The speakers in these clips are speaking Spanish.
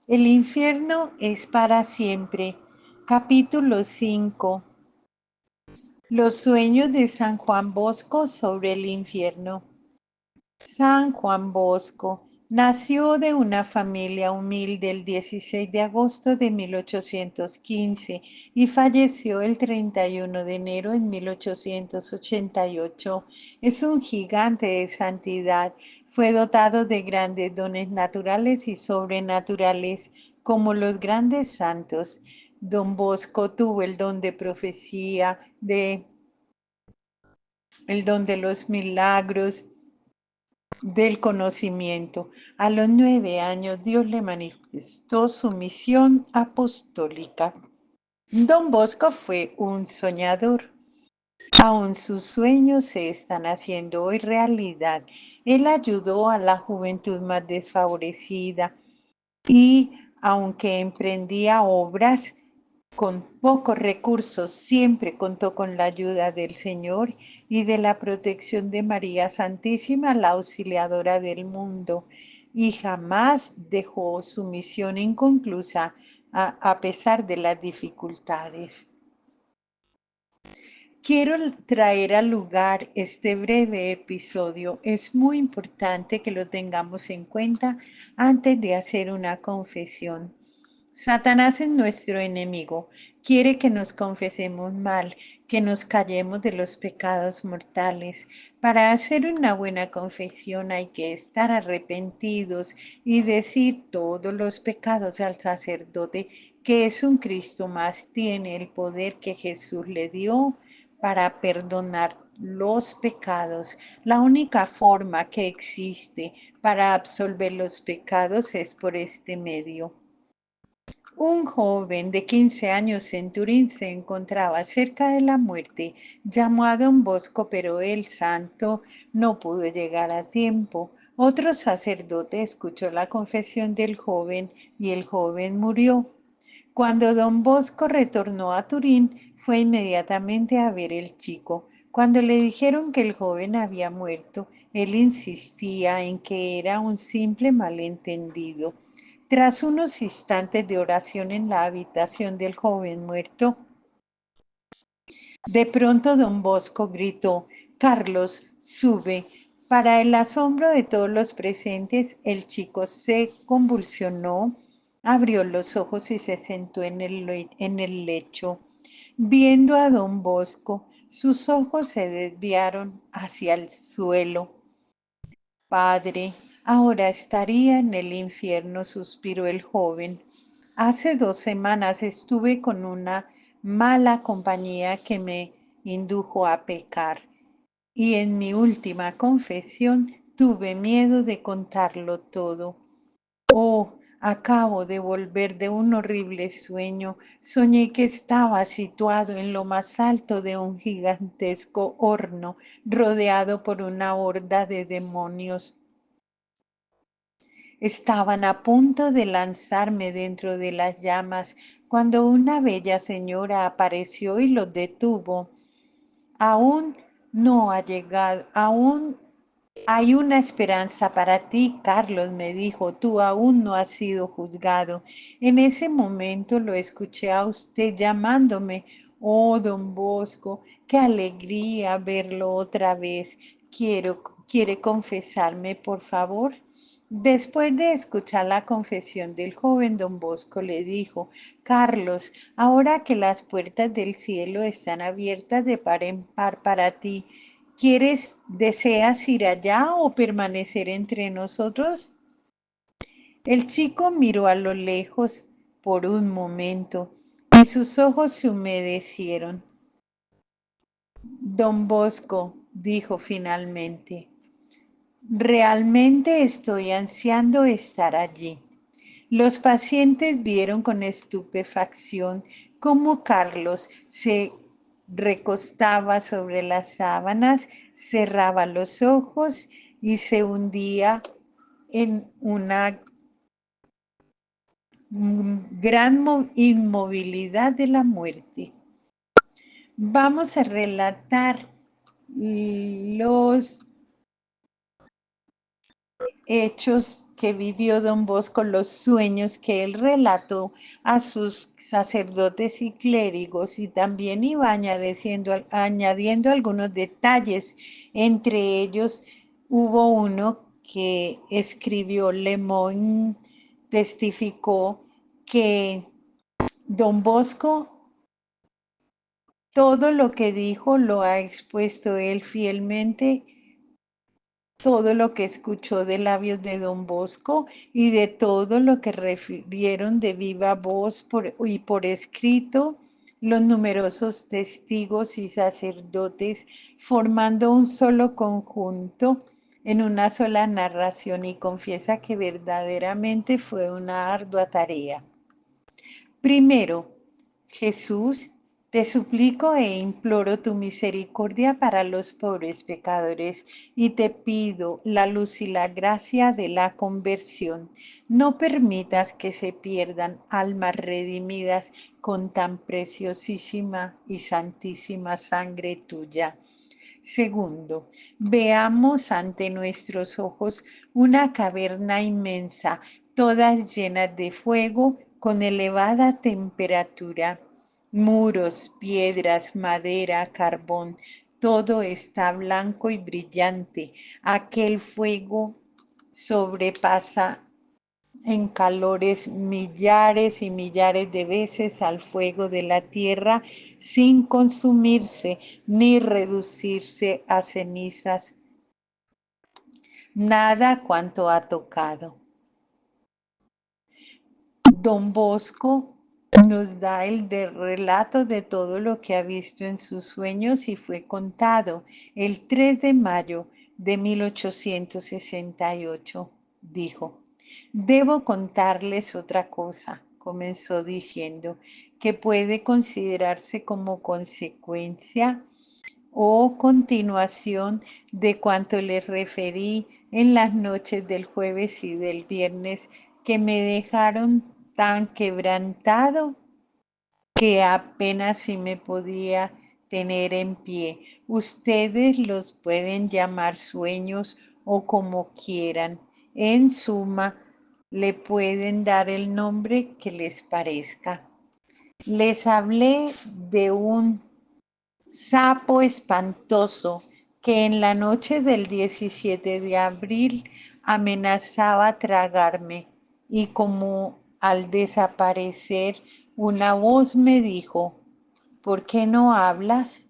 El infierno es para siempre. Capítulo 5. Los sueños de San Juan Bosco sobre el infierno. San Juan Bosco nació de una familia humilde el 16 de agosto de 1815 y falleció el 31 de enero en 1888. Es un gigante de santidad. Fue dotado de grandes dones naturales y sobrenaturales, como los grandes santos. Don Bosco tuvo el don de profecía, el don de los milagros, del conocimiento. A los 9 años Dios le manifestó su misión apostólica. Don Bosco fue un soñador. Aún sus sueños se están haciendo hoy realidad. Él ayudó a la juventud más desfavorecida y, aunque emprendía obras con pocos recursos, siempre contó con la ayuda del Señor y de la protección de María Santísima, la auxiliadora del mundo, y jamás dejó su misión inconclusa a pesar de las dificultades. Quiero traer al lugar este breve episodio. Es muy importante que lo tengamos en cuenta antes de hacer una confesión. Satanás es nuestro enemigo. Quiere que nos confesemos mal, que nos callemos de los pecados mortales. Para hacer una buena confesión hay que estar arrepentidos y decir todos los pecados al sacerdote, que es un Cristo más. Tiene el poder que Jesús le dio para perdonar los pecados. La única forma que existe para absolver los pecados es por este medio. Un joven de 15 años en Turín se encontraba cerca de la muerte. Llamó a don Bosco, pero el santo no pudo llegar a tiempo. Otro sacerdote escuchó la confesión del joven y el joven murió. Cuando don Bosco retornó a Turín, fue inmediatamente a ver el chico. Cuando le dijeron que el joven había muerto, él insistía en que era un simple malentendido. Tras unos instantes de oración en la habitación del joven muerto, de pronto don Bosco gritó: «Carlos, sube». Para el asombro de todos los presentes, el chico se convulsionó, abrió los ojos y se sentó en el lecho. Viendo a don Bosco, sus ojos se desviaron hacia el suelo. «Padre, ahora estaría en el infierno», suspiró el joven. «Hace 2 semanas estuve con una mala compañía que me indujo a pecar, y en mi última confesión tuve miedo de contarlo todo. Oh, acabo de volver de un horrible sueño. Soñé que estaba situado en lo más alto de un gigantesco horno, rodeado por una horda de demonios. Estaban a punto de lanzarme dentro de las llamas cuando una bella señora apareció y los detuvo. Aún no ha llegado, aún hay una esperanza para ti, Carlos, me dijo. Tú aún no has sido juzgado. En ese momento lo escuché a usted llamándome. Oh, don Bosco, qué alegría verlo otra vez. ¿Quiere confesarme, por favor? Después de escuchar la confesión del joven, don Bosco le dijo: «Carlos, ahora que las puertas del cielo están abiertas de par en par para ti, deseas ir allá o permanecer entre nosotros?» El chico miró a lo lejos por un momento y sus ojos se humedecieron. Don Bosco dijo finalmente: «Realmente estoy ansiando estar allí». Los pacientes vieron con estupefacción cómo Carlos se recostaba sobre las sábanas, cerraba los ojos y se hundía en una gran inmovilidad de la muerte. Vamos a relatar los hechos que vivió don Bosco, los sueños que él relató a sus sacerdotes y clérigos, y también iba añadiendo algunos detalles. Entre ellos hubo uno que escribió Lemoyne, testificó que don Bosco todo lo que dijo lo ha expuesto él fielmente, todo lo que escuchó de labios de don Bosco y de todo lo que refirieron de viva voz y por escrito los numerosos testigos y sacerdotes, formando un solo conjunto en una sola narración, y confiesa que verdaderamente fue una ardua tarea. Primero, Jesús, te suplico e imploro tu misericordia para los pobres pecadores, y te pido la luz y la gracia de la conversión. No permitas que se pierdan almas redimidas con tan preciosísima y santísima sangre tuya. Segundo, veamos ante nuestros ojos una caverna inmensa, todas llenas de fuego con elevada temperatura. Muros, piedras, madera, carbón, todo está blanco y brillante. Aquel fuego sobrepasa en calores millares y millares de veces al fuego de la tierra, sin consumirse ni reducirse a cenizas, nada cuanto ha tocado. Don Bosco nos da el relato de todo lo que ha visto en sus sueños y fue contado el 3 de mayo de 1868. Dijo: debo contarles otra cosa, comenzó diciendo, que puede considerarse como consecuencia o continuación de cuanto les referí en las noches del jueves y del viernes, que me dejaron tan quebrantado que apenas si me podía tener en pie. Ustedes los pueden llamar sueños o como quieran. En suma, le pueden dar el nombre que les parezca. Les hablé de un sapo espantoso que en la noche del 17 de abril amenazaba tragarme, y como al desaparecer una voz me dijo: ¿por qué no hablas?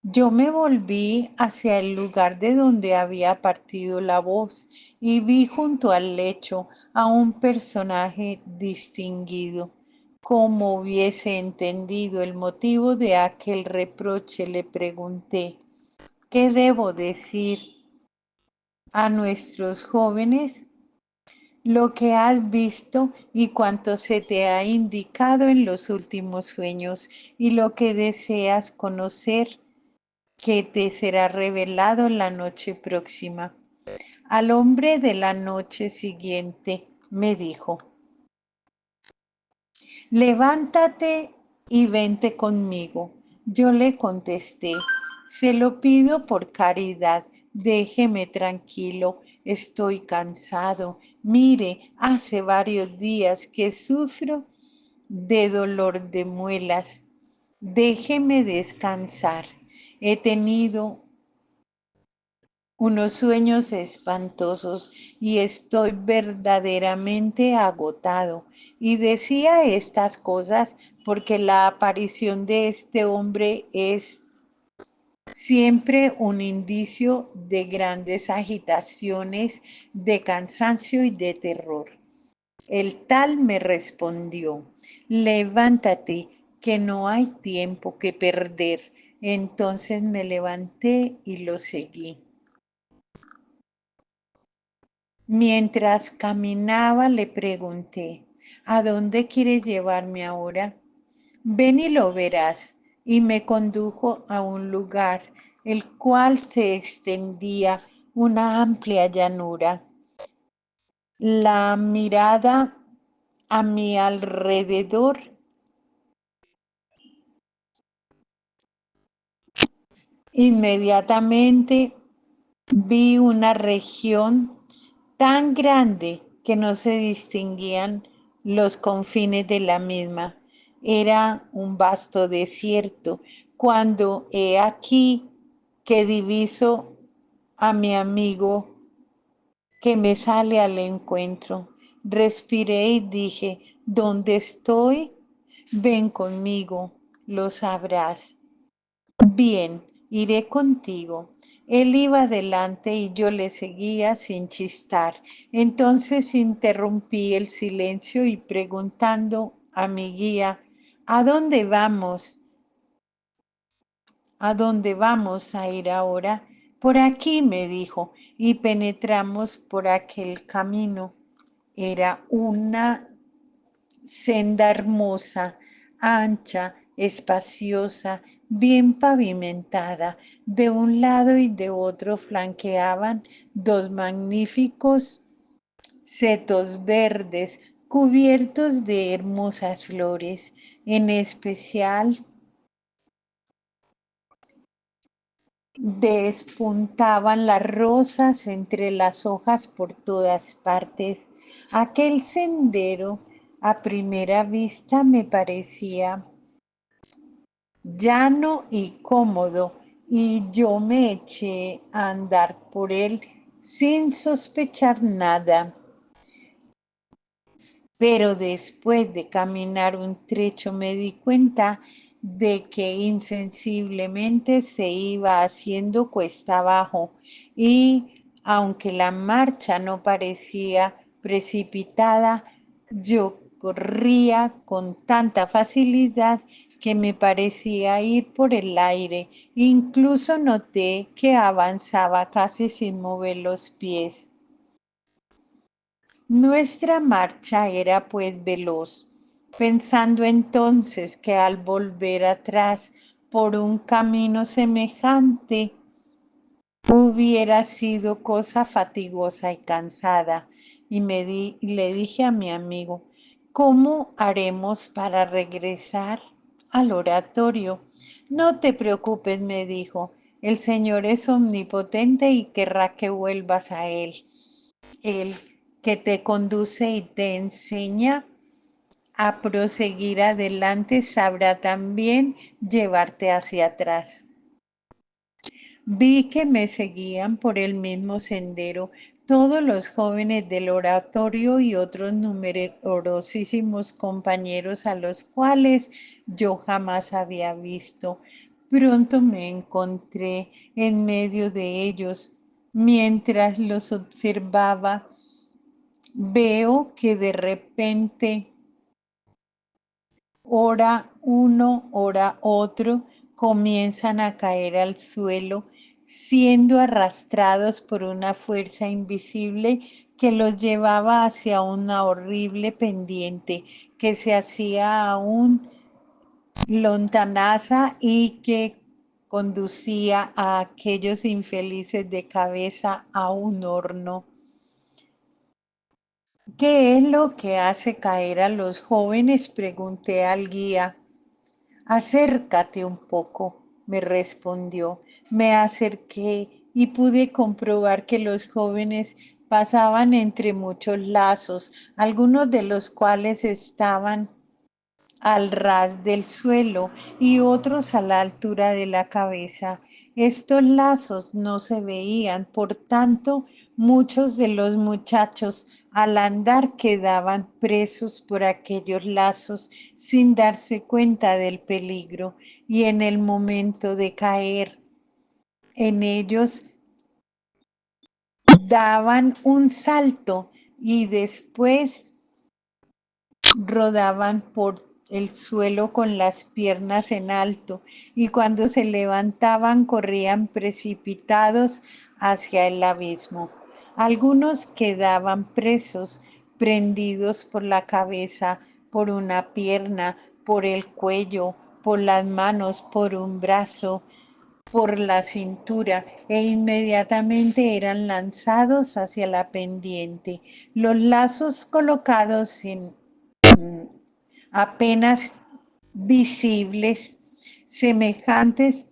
Yo me volví hacia el lugar de donde había partido la voz y vi junto al lecho a un personaje distinguido. Como hubiese entendido el motivo de aquel reproche, le pregunté: ¿qué debo decir a nuestros jóvenes? Lo que has visto y cuanto se te ha indicado en los últimos sueños, y lo que deseas conocer, que te será revelado en la noche próxima. Al hombre de la noche siguiente me dijo: levántate y vente conmigo. Yo le contesté: se lo pido por caridad, déjeme tranquilo, estoy cansado. Mire, hace varios días que sufro de dolor de muelas. Déjeme descansar. He tenido unos sueños espantosos y estoy verdaderamente agotado. Y decía estas cosas porque la aparición de este hombre es siempre un indicio de grandes agitaciones, de cansancio y de terror. El tal me respondió: levántate, que no hay tiempo que perder. Entonces me levanté y lo seguí. Mientras caminaba le pregunté: ¿a dónde quieres llevarme ahora? Ven y lo verás. Y me condujo a un lugar, el cual se extendía una amplia llanura. La mirada a mi alrededor, inmediatamente vi una región tan grande que no se distinguían los confines de la misma. Era un vasto desierto, cuando he aquí que diviso a mi amigo que me sale al encuentro. Respiré y dije, ¿dónde estoy? Ven conmigo, lo sabrás. Bien, iré contigo. Él iba delante y yo le seguía sin chistar. Entonces interrumpí el silencio y preguntando a mi guía, ¿a dónde vamos? ¿A dónde vamos a ir ahora? Por aquí, me dijo, y penetramos por aquel camino. Era una senda hermosa, ancha, espaciosa, bien pavimentada. De un lado y de otro flanqueaban dos magníficos setos verdes cubiertos de hermosas flores, en especial despuntaban las rosas entre las hojas por todas partes. Aquel sendero a primera vista me parecía llano y cómodo, y yo me eché a andar por él sin sospechar nada. Pero después de caminar un trecho me di cuenta de que insensiblemente se iba haciendo cuesta abajo y aunque la marcha no parecía precipitada, yo corría con tanta facilidad que me parecía ir por el aire. Incluso noté que avanzaba casi sin mover los pies. Nuestra marcha era pues veloz, pensando entonces que al volver atrás por un camino semejante hubiera sido cosa fatigosa y cansada, y le dije a mi amigo, ¿cómo haremos para regresar al oratorio? No te preocupes, me dijo, el Señor es omnipotente y querrá que vuelvas a Él. El que te conduce y te enseña a proseguir adelante sabrá también llevarte hacia atrás. Vi que me seguían por el mismo sendero todos los jóvenes del oratorio y otros numerosísimos compañeros a los cuales yo jamás había visto. Pronto me encontré en medio de ellos. Mientras los observaba, veo que de repente, ora uno, ora otro, comienzan a caer al suelo, siendo arrastrados por una fuerza invisible que los llevaba hacia una horrible pendiente que se hacía aún lontananza y que conducía a aquellos infelices de cabeza a un horno. ¿Qué es lo que hace caer a los jóvenes?, pregunté al guía. Acércate un poco, me respondió. Me acerqué y pude comprobar que los jóvenes pasaban entre muchos lazos, algunos de los cuales estaban al ras del suelo y otros a la altura de la cabeza. Estos lazos no se veían, por tanto, muchos de los muchachos al andar quedaban presos por aquellos lazos sin darse cuenta del peligro, y en el momento de caer en ellos daban un salto y después rodaban por el suelo con las piernas en alto, y cuando se levantaban corrían precipitados hacia el abismo. Algunos quedaban presos, prendidos por la cabeza, por una pierna, por el cuello, por las manos, por un brazo, por la cintura, e inmediatamente eran lanzados hacia la pendiente. Los lazos colocados en apenas visibles, semejantes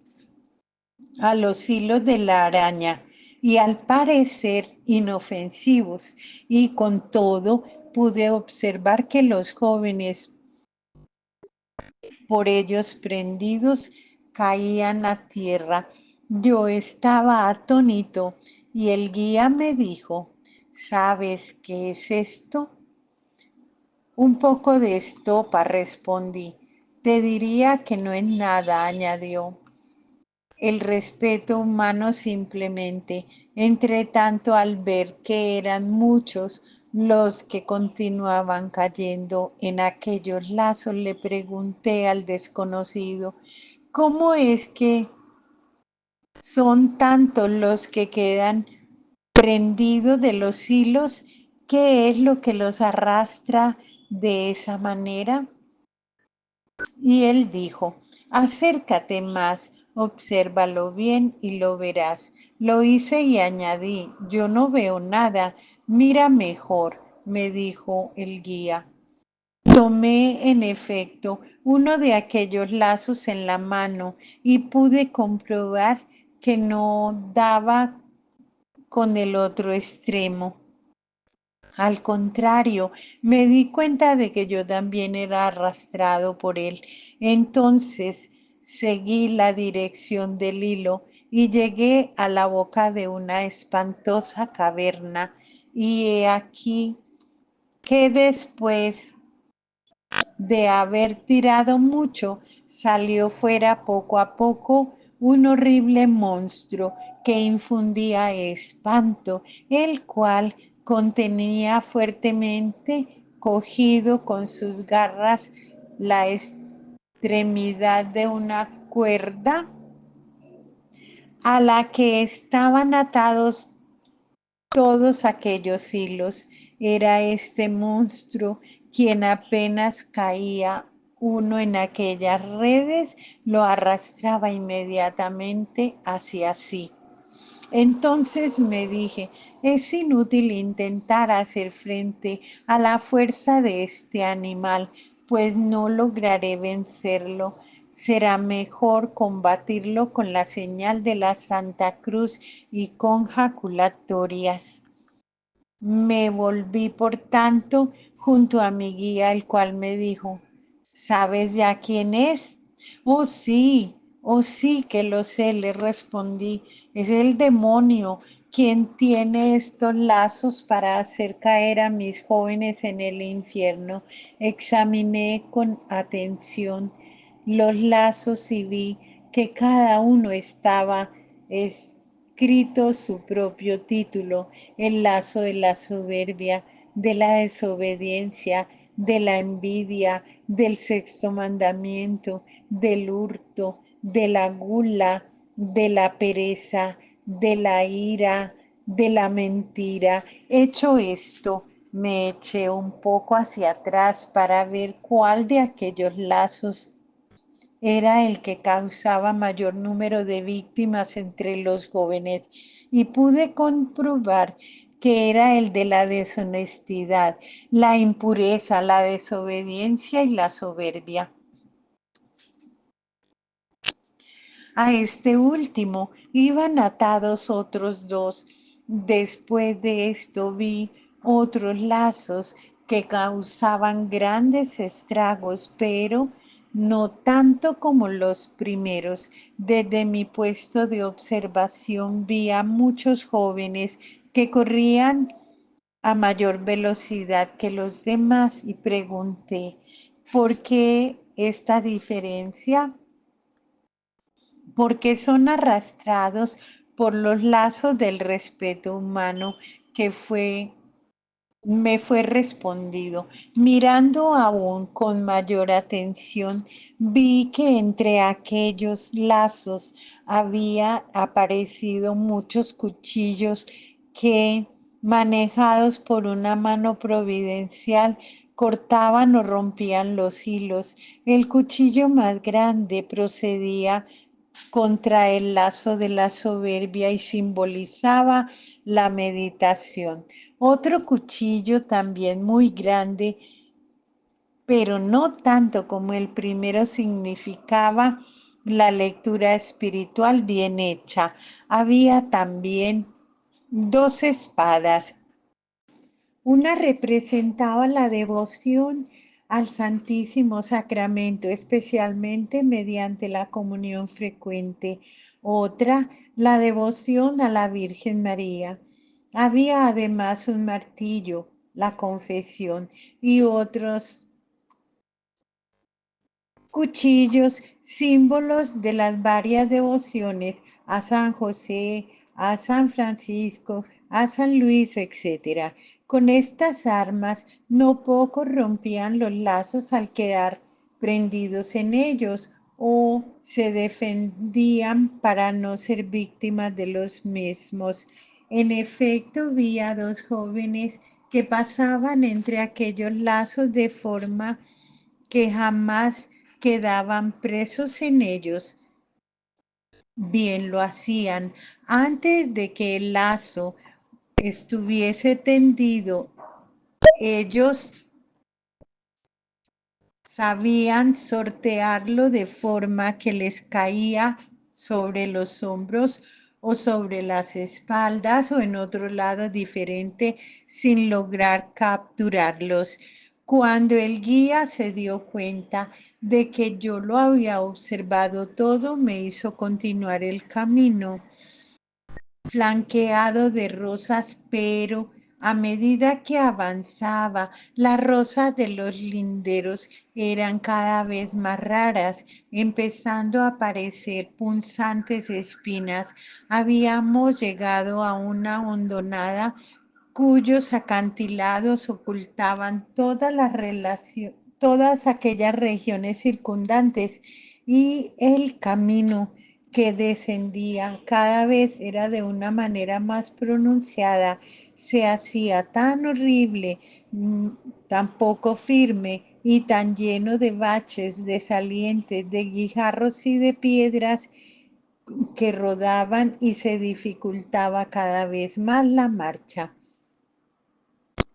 a los hilos de la araña, y al parecer inofensivos, y con todo pude observar que los jóvenes por ellos prendidos caían a tierra. Yo estaba atónito y el guía me dijo, ¿sabes qué es esto? Un poco de estopa, respondí. Te diría que no es nada, añadió. El respeto humano simplemente. Entre tanto, al ver que eran muchos los que continuaban cayendo en aquellos lazos, le pregunté al desconocido, ¿cómo es que son tantos los que quedan prendidos de los hilos? ¿Qué es lo que los arrastra de esa manera? Y él dijo, acércate más, obsérvalo bien y lo verás. Lo hice y añadí, yo no veo nada, mira mejor, me dijo el guía. Tomé, en efecto, uno de aquellos lazos en la mano y pude comprobar que no daba con el otro extremo. Al contrario, me di cuenta de que yo también era arrastrado por él. Entonces seguí la dirección del hilo y llegué a la boca de una espantosa caverna. Y he aquí que después de haber tirado mucho, salió fuera poco a poco un horrible monstruo que infundía espanto, el cual contenía fuertemente cogido con sus garras la extremidad de una cuerda a la que estaban atados todos aquellos hilos. Era este monstruo quien apenas caía uno en aquellas redes, lo arrastraba inmediatamente hacia sí. Entonces me dije, es inútil intentar hacer frente a la fuerza de este animal, pues no lograré vencerlo. Será mejor combatirlo con la señal de la Santa Cruz y con jaculatorias. Me volví, por tanto, junto a mi guía, el cual me dijo, ¿sabes ya quién es? Oh sí que lo sé, le respondí. Es el demonio quien tiene estos lazos para hacer caer a mis jóvenes en el infierno. Examiné con atención los lazos y vi que cada uno estaba escrito su propio título: el lazo de la soberbia, de la desobediencia, de la envidia, del sexto mandamiento, del hurto, de la gula, de la pereza, de la ira, de la mentira. Hecho esto, me eché un poco hacia atrás para ver cuál de aquellos lazos era el que causaba mayor número de víctimas entre los jóvenes y pude comprobar que era el de la deshonestidad, la impureza, la desobediencia y la soberbia. A este último iban atados otros dos. Después de esto vi otros lazos que causaban grandes estragos, pero no tanto como los primeros. Desde mi puesto de observación vi a muchos jóvenes que corrían a mayor velocidad que los demás y pregunté, ¿por qué esta diferencia? Porque son arrastrados por los lazos del respeto humano que me fue respondido. Mirando aún con mayor atención, vi que entre aquellos lazos había aparecido muchos cuchillos que, manejados por una mano providencial, cortaban o rompían los hilos. El cuchillo más grande procedía contra el lazo de la soberbia y simbolizaba la meditación. Otro cuchillo también muy grande, pero no tanto como el primero, significaba la lectura espiritual bien hecha. Había también Dos espadas. Una representaba la devoción al Santísimo Sacramento, especialmente mediante la comunión frecuente. Otra, la devoción a la Virgen María. Había además un martillo, la confesión, y otros cuchillos, símbolos de las varias devociones a San José, a San Francisco, a San Luis, etc. Con estas armas, no pocos rompían los lazos al quedar prendidos en ellos o se defendían para no ser víctimas de los mismos. En efecto, vi a dos jóvenes que pasaban entre aquellos lazos de forma que jamás quedaban presos en ellos. Bien lo hacían antes de que el lazo estuviese tendido. Ellos sabían sortearlo de forma que les caía sobre los hombros o sobre las espaldas o en otro lado diferente sin lograr capturarlos. Cuando el guía se dio cuenta de que yo lo había observado todo, me hizo continuar el camino flanqueado de rosas, pero a medida que avanzaba, las rosas de los linderos eran cada vez más raras, empezando a aparecer punzantes espinas. Habíamos llegado a una hondonada cuyos acantilados ocultaban todas aquellas regiones circundantes y el camino que descendía cada vez era de una manera más pronunciada, se hacía tan horrible, tan poco firme y tan lleno de baches, de salientes, de guijarros y de piedras que rodaban y se dificultaba cada vez más la marcha.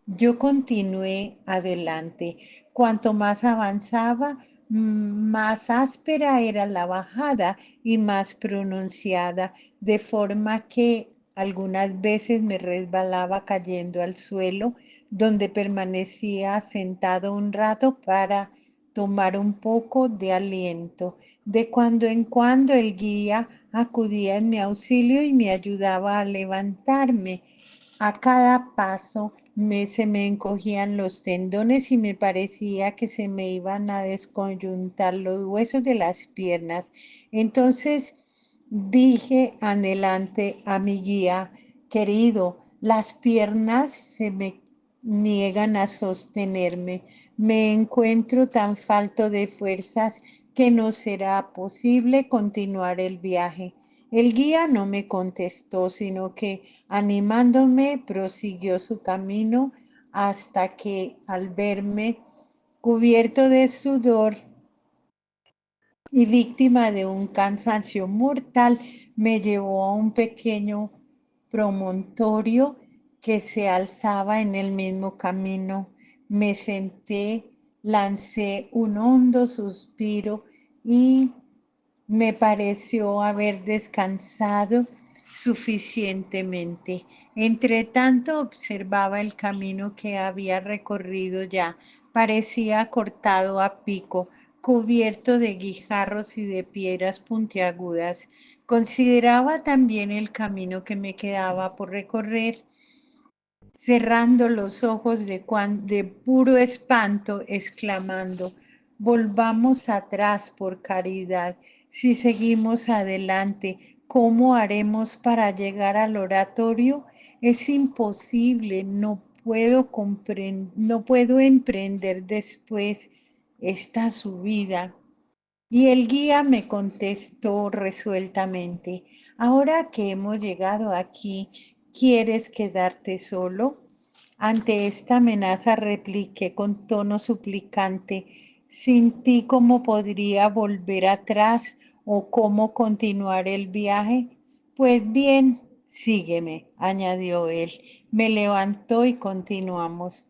Yo continué adelante. Cuanto más avanzaba, más áspera era la bajada y más pronunciada, de forma que algunas veces me resbalaba cayendo al suelo, donde permanecía sentado un rato para tomar un poco de aliento. De cuando en cuando el guía acudía en mi auxilio y me ayudaba a levantarme. A cada paso se me encogían los tendones y me parecía que se me iban a desconyuntar los huesos de las piernas. Entonces dije adelante a mi guía, querido, las piernas se me niegan a sostenerme. Me encuentro tan falto de fuerzas que no será posible continuar el viaje. El guía no me contestó, sino que animándome prosiguió su camino hasta que al verme cubierto de sudor y víctima de un cansancio mortal, me llevó a un pequeño promontorio que se alzaba en el mismo camino. Me senté, lancé un hondo suspiro y me pareció haber descansado suficientemente. Entre tanto observaba el camino que había recorrido ya. Parecía cortado a pico, cubierto de guijarros y de piedras puntiagudas. Consideraba también el camino que me quedaba por recorrer, cerrando los ojos de puro espanto, exclamando, volvamos atrás por caridad. Si seguimos adelante, ¿cómo haremos para llegar al oratorio? Es imposible, no puedo emprender después esta subida. Y el guía me contestó resueltamente, ahora que hemos llegado aquí, ¿quieres quedarte solo? Ante esta amenaza repliqué con tono suplicante, sin ti cómo podría volver atrás o cómo continuar el viaje. Pues bien, sígueme, añadió él. Me levantó y continuamos.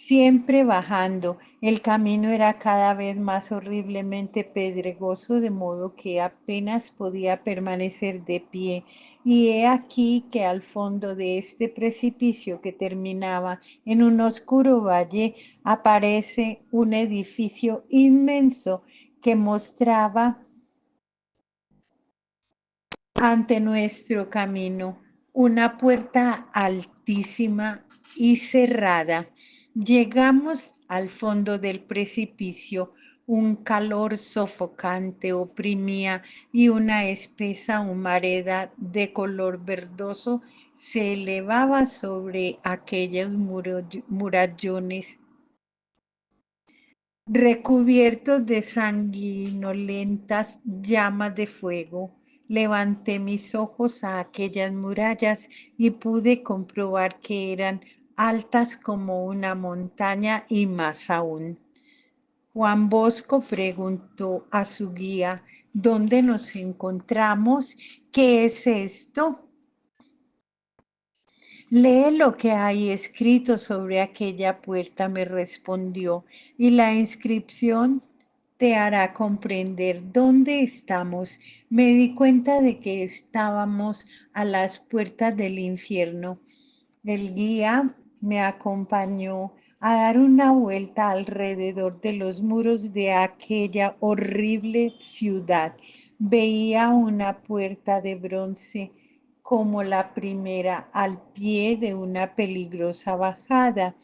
siempre bajando. El camino era cada vez más horriblemente pedregoso, de modo que apenas podía permanecer de pie. Y he aquí que al fondo de este precipicio que terminaba en un oscuro valle aparece un edificio inmenso que mostraba ante nuestro camino una puerta altísima y cerrada. Llegamos al fondo del precipicio. Un calor sofocante oprimía y una espesa humareda de color verdoso se elevaba sobre aquellos murallones recubiertos de sanguinolentas llamas de fuego. Levanté mis ojos a aquellas murallas y pude comprobar que eran altas como una montaña y más aún. Juan Bosco preguntó a su guía: ¿dónde nos encontramos? ¿Qué es esto? Lee lo que hay escrito sobre aquella puerta, me respondió, y la inscripción te hará comprender dónde estamos. Me di cuenta de que estábamos a las puertas del infierno. El guía me acompañó a dar una vuelta alrededor de los muros de aquella horrible ciudad. Veía una puerta de bronce como la primera al pie de una peligrosa bajada,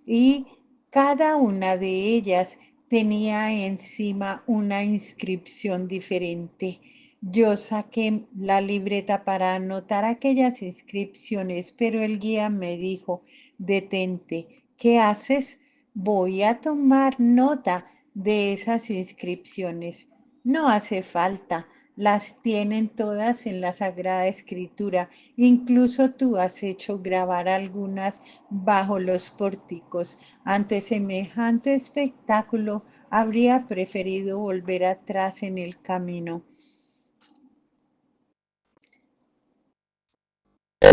y cada una de ellas tenía encima una inscripción diferente. Yo saqué la libreta para anotar aquellas inscripciones, pero el guía me dijo: detente, ¿qué haces? Voy a tomar nota de esas inscripciones. No hace falta, las tienen todas en la Sagrada Escritura. Incluso tú has hecho grabar algunas bajo los pórticos. Ante semejante espectáculo, habría preferido volver atrás en el camino.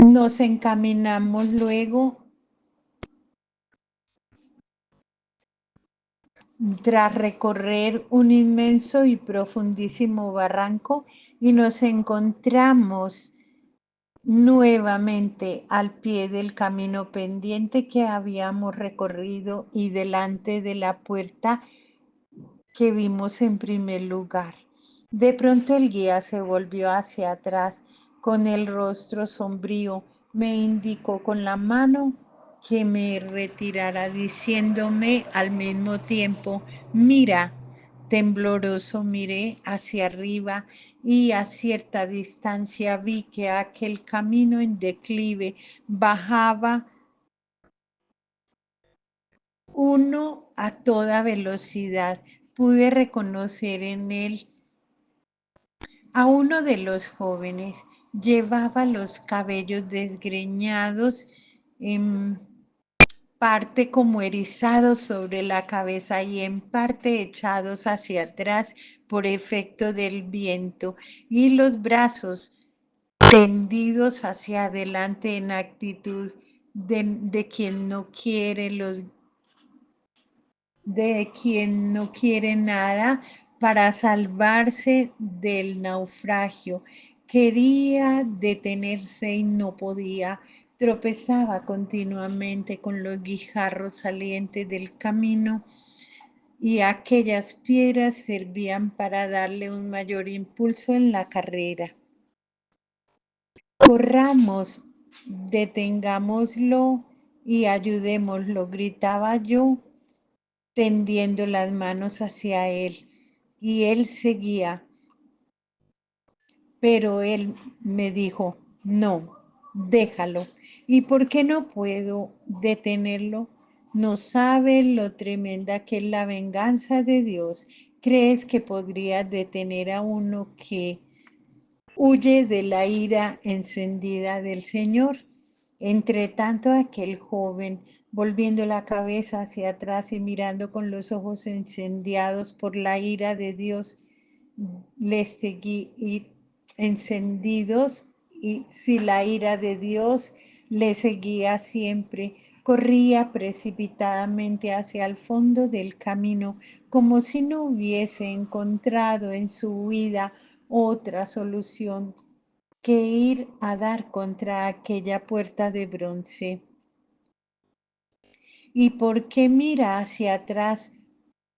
Nos encaminamos luego, tras recorrer un inmenso y profundísimo barranco, y nos encontramos nuevamente al pie del camino pendiente que habíamos recorrido y delante de la puerta que vimos en primer lugar. De pronto el guía se volvió hacia atrás con el rostro sombrío, me indicó con la mano que me retirara, diciéndome al mismo tiempo: mira. Tembloroso miré hacia arriba y a cierta distancia vi que aquel camino en declive bajaba uno a toda velocidad. Pude reconocer en él a uno de los jóvenes. Llevaba los cabellos desgreñados, en parte como erizados sobre la cabeza y en parte echados hacia atrás por efecto del viento, y los brazos tendidos hacia adelante en actitud de quien no quiere de quien no quiere nada para salvarse del naufragio. Quería detenerse y no podía. Tropezaba continuamente con los guijarros salientes del camino, y aquellas piedras servían para darle un mayor impulso en la carrera. Corramos, detengámoslo y ayudémoslo, gritaba yo, tendiendo las manos hacia él, y él seguía, pero él me dijo: no, déjalo. ¿Y por qué no puedo detenerlo? No sabe lo tremenda que es la venganza de Dios. ¿Crees que podrías detener a uno que huye de la ira encendida del Señor? Entre tanto, aquel joven, volviendo la cabeza hacia atrás y mirando con los ojos incendiados por la ira de Dios, les seguí y encendidos, y si la ira de Dios le seguía siempre, Corría precipitadamente hacia el fondo del camino, como si no hubiese encontrado en su huida otra solución que ir a dar contra aquella puerta de bronce. ¿Y por qué mira hacia atrás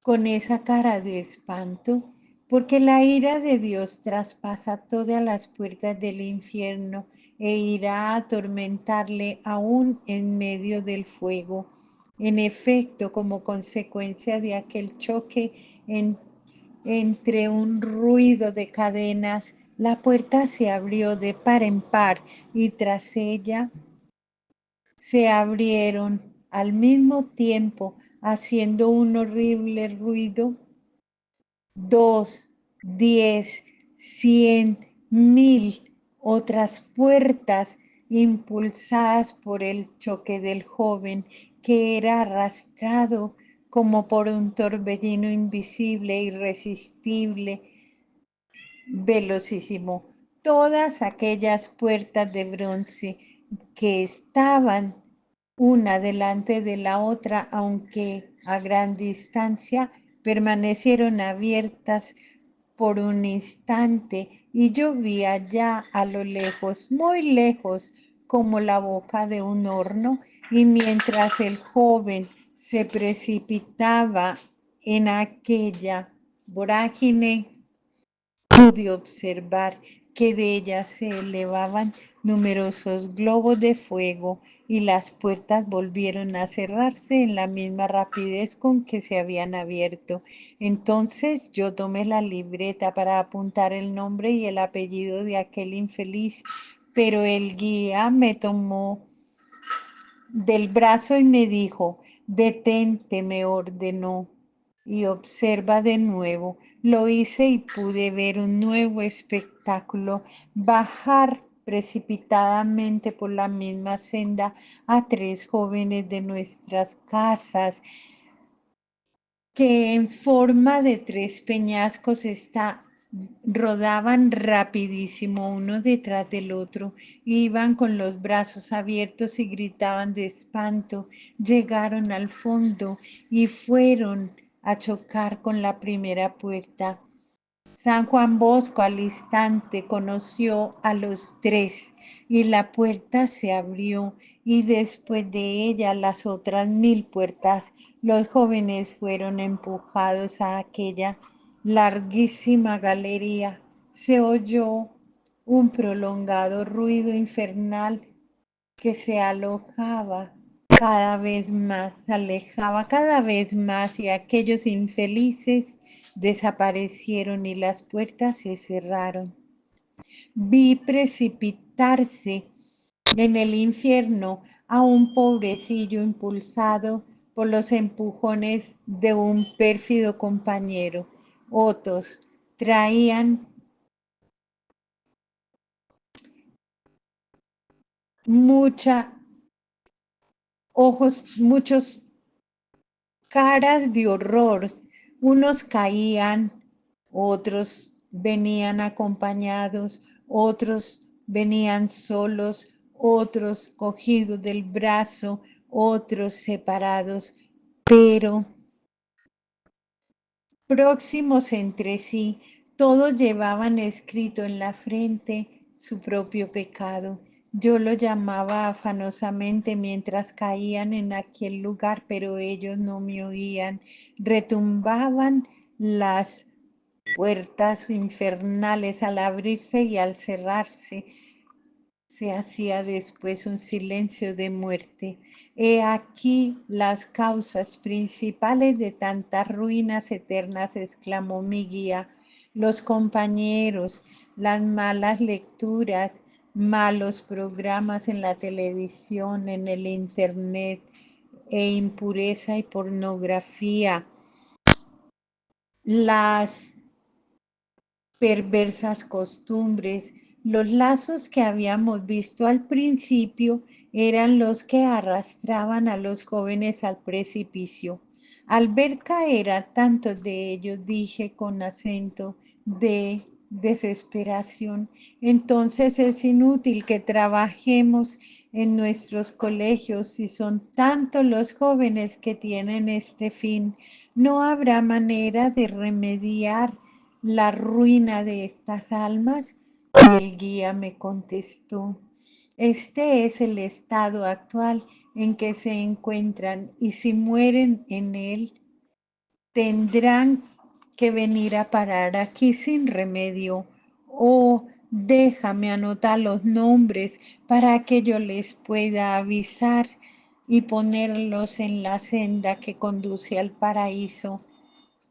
con esa cara de espanto? Porque la ira de Dios traspasa todas las puertas del infierno e irá a atormentarle aún en medio del fuego. En efecto, como consecuencia de aquel choque entre un ruido de cadenas, la puerta se abrió de par en par y tras ella se abrieron al mismo tiempo, haciendo un horrible ruido, 2, 10, 100, 1000 otras puertas impulsadas por el choque del joven, que era arrastrado como por un torbellino invisible e irresistible, velocísimo. Todas aquellas puertas de bronce que estaban una delante de la otra, aunque a gran distancia, permanecieron abiertas por un instante y yo vi allá a lo lejos, muy lejos, como la boca de un horno, y mientras el joven se precipitaba en aquella vorágine, pude observar que de ella se elevaban numerosos globos de fuego y las puertas volvieron a cerrarse en la misma rapidez con que se habían abierto. Entonces yo tomé la libreta para apuntar el nombre y el apellido de aquel infeliz, pero el guía me tomó del brazo y me dijo: detente, me ordenó, y observa de nuevo. Lo hice y pude ver un nuevo espectáculo: bajar precipitadamente por la misma senda a 3 jóvenes de nuestras casas, que en forma de 3 peñascos rodaban rapidísimo uno detrás del otro, iban con los brazos abiertos y gritaban de espanto. Llegaron al fondo y fueron a chocar con la primera puerta. San Juan Bosco al instante conoció a los 3 y la puerta se abrió, y después de ella las otras 1000 puertas. Los jóvenes fueron empujados a aquella larguísima galería. Se oyó un prolongado ruido infernal que se alojaba cada vez más, se alejaba cada vez más, y aquellos infelices desaparecieron y las puertas se cerraron. Vi precipitarse en el infierno a un pobrecillo impulsado por los empujones de un pérfido compañero. Otros traían muchos caras de horror. Unos caían, otros venían acompañados, otros venían solos, otros cogidos del brazo, otros separados, pero próximos entre sí. Todos llevaban escrito en la frente su propio pecado. Yo lo llamaba afanosamente mientras caían en aquel lugar, pero ellos no me oían. Retumbaban las puertas infernales al abrirse y al cerrarse. Se hacía después un silencio de muerte. He aquí las causas principales de tantas ruinas eternas, exclamó mi guía: los compañeros, las malas lecturas, malos programas en la televisión, en el internet, e impureza y pornografía, las perversas costumbres. Los lazos que habíamos visto al principio eran los que arrastraban a los jóvenes al precipicio. Al ver caer a tantos de ellos, dije con acento de desesperación: entonces es inútil que trabajemos en nuestros colegios y son tantos los jóvenes que tienen este fin, no habrá manera de remediar la ruina de estas almas. Y el guía me contestó: este es el estado actual en que se encuentran y si mueren en él, tendrán que venir a parar aquí sin remedio. Oh, déjame anotar los nombres para que yo les pueda avisar y ponerlos en la senda que conduce al paraíso.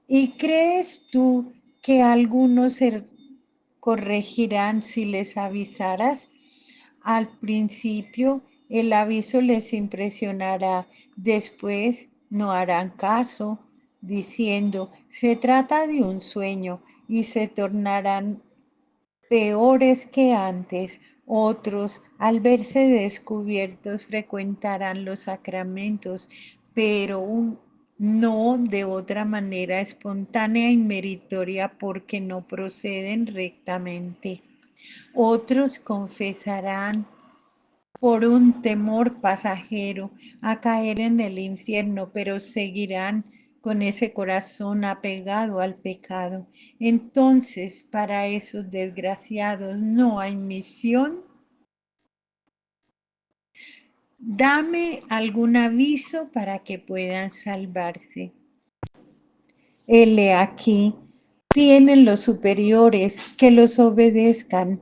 ¿Y crees tú que algunos se corregirán si les avisaras? Al principio el aviso les impresionará, después no harán caso, diciendo: se trata de un sueño, y se tornarán peores que antes. Otros, al verse descubiertos, frecuentarán los sacramentos, pero no de otra manera espontánea y meritoria, porque no proceden rectamente. Otros confesarán por un temor pasajero a caer en el infierno, pero seguirán con ese corazón apegado al pecado. Entonces, para esos desgraciados no hay misión. Dame algún aviso para que puedan salvarse. Hele aquí, tienen los superiores que los obedezcan,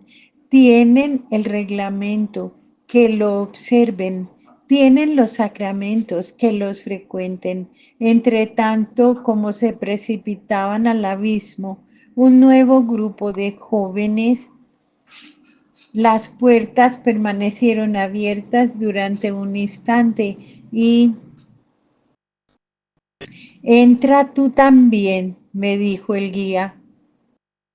tienen el reglamento que lo observen, tienen los sacramentos que los frecuenten. Entre tanto, como se precipitaban al abismo, un nuevo grupo de jóvenes, las puertas permanecieron abiertas durante un instante y entra tú también, me dijo el guía.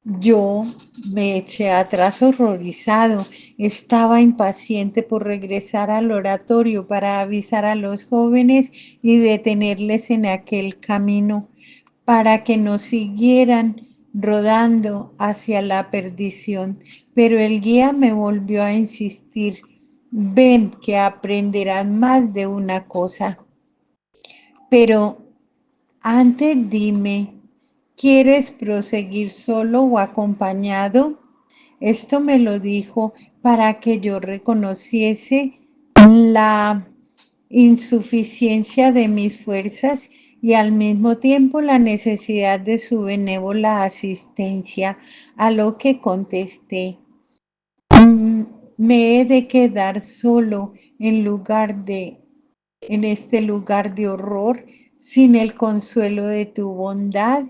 Yo me eché atrás horrorizado. Estaba impaciente por regresar al oratorio para avisar a los jóvenes y detenerles en aquel camino para que no siguieran rodando hacia la perdición. Pero el guía me volvió a insistir: ven que aprenderán más de una cosa. Pero antes dime, ¿quieres proseguir solo o acompañado? Esto me lo dijo para que yo reconociese la insuficiencia de mis fuerzas y al mismo tiempo la necesidad de su benévola asistencia, a lo que contesté: "Mm, me he de quedar solo en este lugar de horror, sin el consuelo de tu bondad.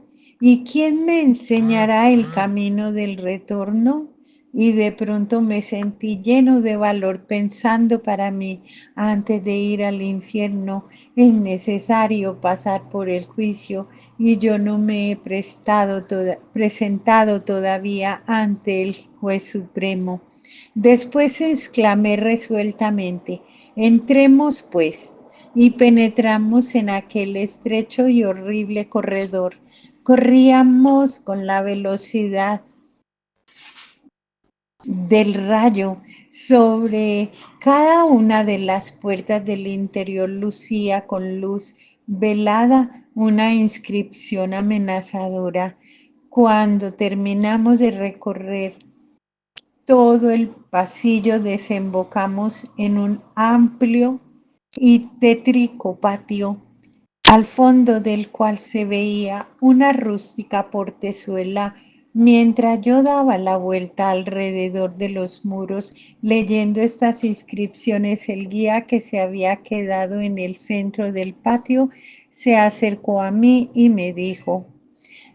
¿Y quién me enseñará el camino del retorno?". Y de pronto me sentí lleno de valor pensando para mí: antes de ir al infierno es necesario pasar por el juicio y yo no me he presentado todavía ante el juez supremo. Después exclamé resueltamente: entremos pues. Y penetramos en aquel estrecho y horrible corredor. Corríamos con la velocidad del rayo. Sobre cada una de las puertas del interior lucía con luz velada una inscripción amenazadora. Cuando terminamos de recorrer todo el pasillo, desembocamos en un amplio y tétrico patio, al fondo del cual se veía una rústica portezuela. Mientras yo daba la vuelta alrededor de los muros leyendo estas inscripciones, el guía, que se había quedado en el centro del patio, se acercó a mí y me dijo: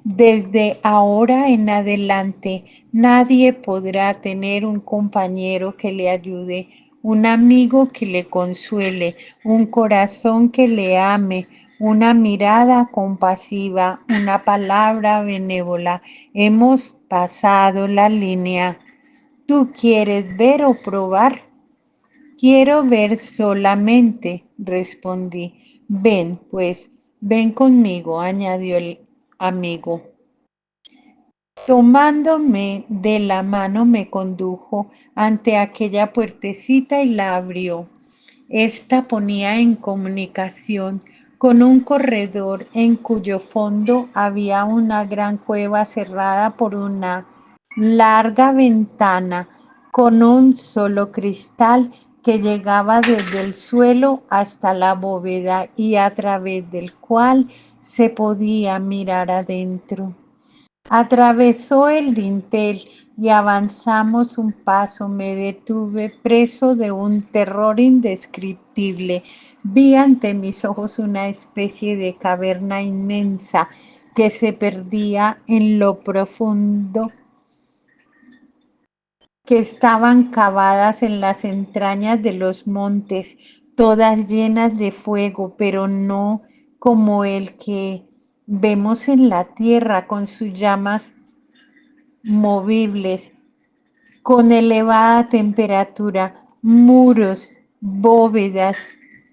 desde ahora en adelante, nadie podrá tener un compañero que le ayude, un amigo que le consuele, un corazón que le ame, una mirada compasiva, una palabra benévola. Hemos pasado la línea. ¿Tú quieres ver o probar? Quiero ver solamente, respondí. Ven, pues, ven conmigo, añadió el amigo. Tomándome de la mano me condujo ante aquella puertecita y la abrió. Esta ponía en comunicación con un corredor en cuyo fondo había una gran cueva cerrada por una larga ventana con un solo cristal que llegaba desde el suelo hasta la bóveda y a través del cual se podía mirar adentro. Atravesó el dintel y avanzamos un paso. Me detuve preso de un terror indescriptible. Vi ante mis ojos una especie de caverna inmensa que se perdía en lo profundo, que estaban cavadas en las entrañas de los montes, todas llenas de fuego, pero no como el que vemos en la tierra con sus llamas movibles, con elevada temperatura, muros, bóvedas,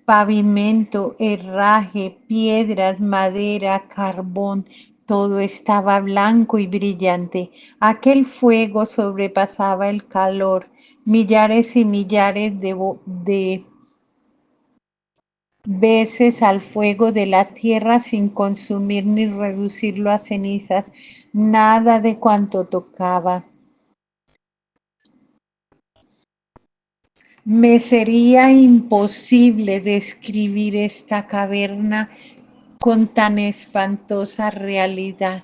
pavimento, herraje, piedras, madera, carbón, todo estaba blanco y brillante. Aquel fuego sobrepasaba el calor. Millares y millares de veces al fuego de la tierra sin consumir ni reducirlo a cenizas, nada de cuanto tocaba. Me sería imposible describir esta caverna con tan espantosa realidad.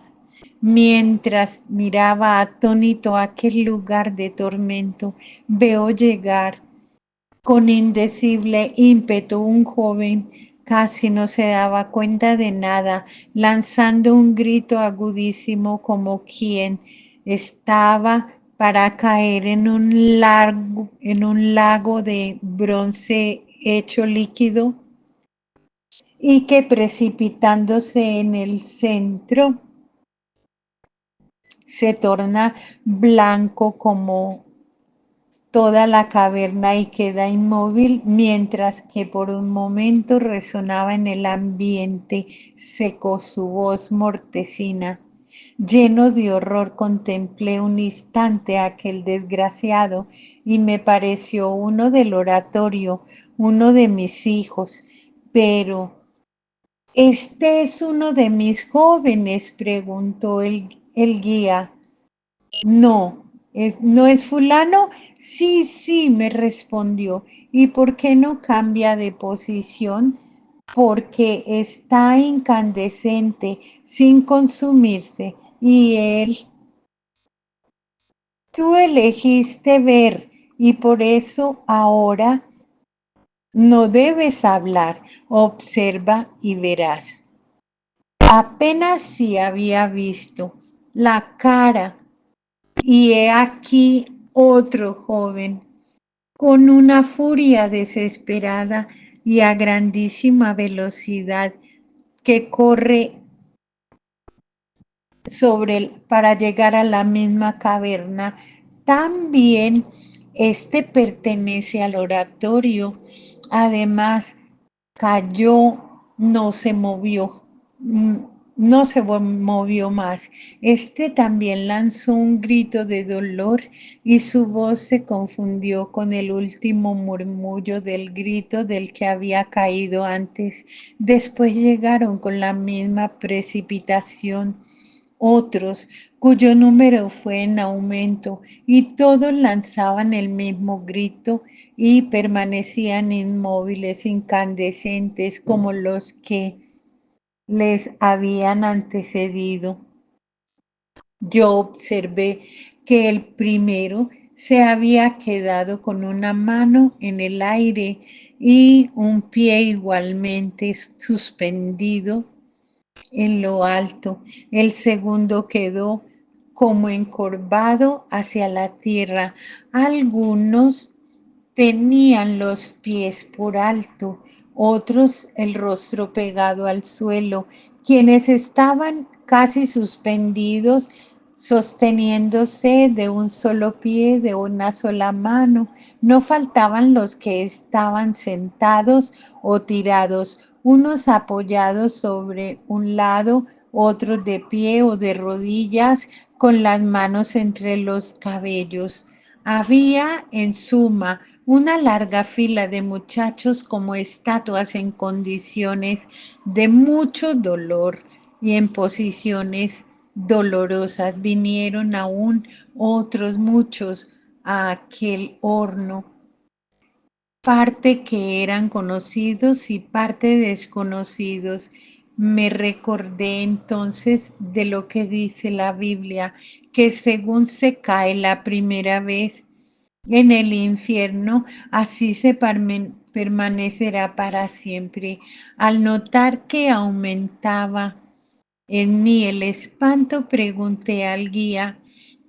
Mientras miraba atónito aquel lugar de tormento, veo llegar con indecible ímpetu un joven, casi no se daba cuenta de nada, lanzando un grito agudísimo como quien estaba para caer en un lago de bronce hecho líquido y que precipitándose en el centro se torna blanco como toda la caverna y queda inmóvil, mientras que por un momento resonaba en el ambiente seco su voz mortecina. Lleno de horror contemplé un instante a aquel desgraciado y me pareció uno del oratorio, uno de mis hijos. Pero ¿este es uno de mis jóvenes?, preguntó el guía. No, ¿no es fulano? Sí, sí, me respondió. ¿Y por qué no cambia de posición? Porque está incandescente, sin consumirse. Y él, tú elegiste ver, y por eso ahora no debes hablar. Observa y verás. Apenas si había visto la cara. Y he aquí otro joven, con una furia desesperada y a grandísima velocidad, que corre para llegar a la misma caverna. También este pertenece al oratorio. Además, cayó, no se movió, mm, no se movió más. Este también lanzó un grito de dolor y su voz se confundió con el último murmullo del grito del que había caído antes. Después llegaron con la misma precipitación otros, cuyo número fue en aumento, y todos lanzaban el mismo grito y permanecían inmóviles, incandescentes, como los que les habían antecedido. Yo observé que el primero se había quedado con una mano en el aire y un pie igualmente suspendido en lo alto. El segundo quedó como encorvado hacia la tierra. Algunos tenían los pies por alto, otros el rostro pegado al suelo, quienes estaban casi suspendidos, sosteniéndose de un solo pie, de una sola mano. No faltaban los que estaban sentados o tirados, unos apoyados sobre un lado, otros de pie o de rodillas con las manos entre los cabellos. Había, en suma, una larga fila de muchachos como estatuas en condiciones de mucho dolor y en posiciones dolorosas. Vinieron aún otros muchos a aquel horno, parte que eran conocidos y parte desconocidos. Me recordé entonces de lo que dice la Biblia, que según se cae la primera vez en el infierno, así se permanecerá para siempre. Al notar que aumentaba en mí el espanto, pregunté al guía,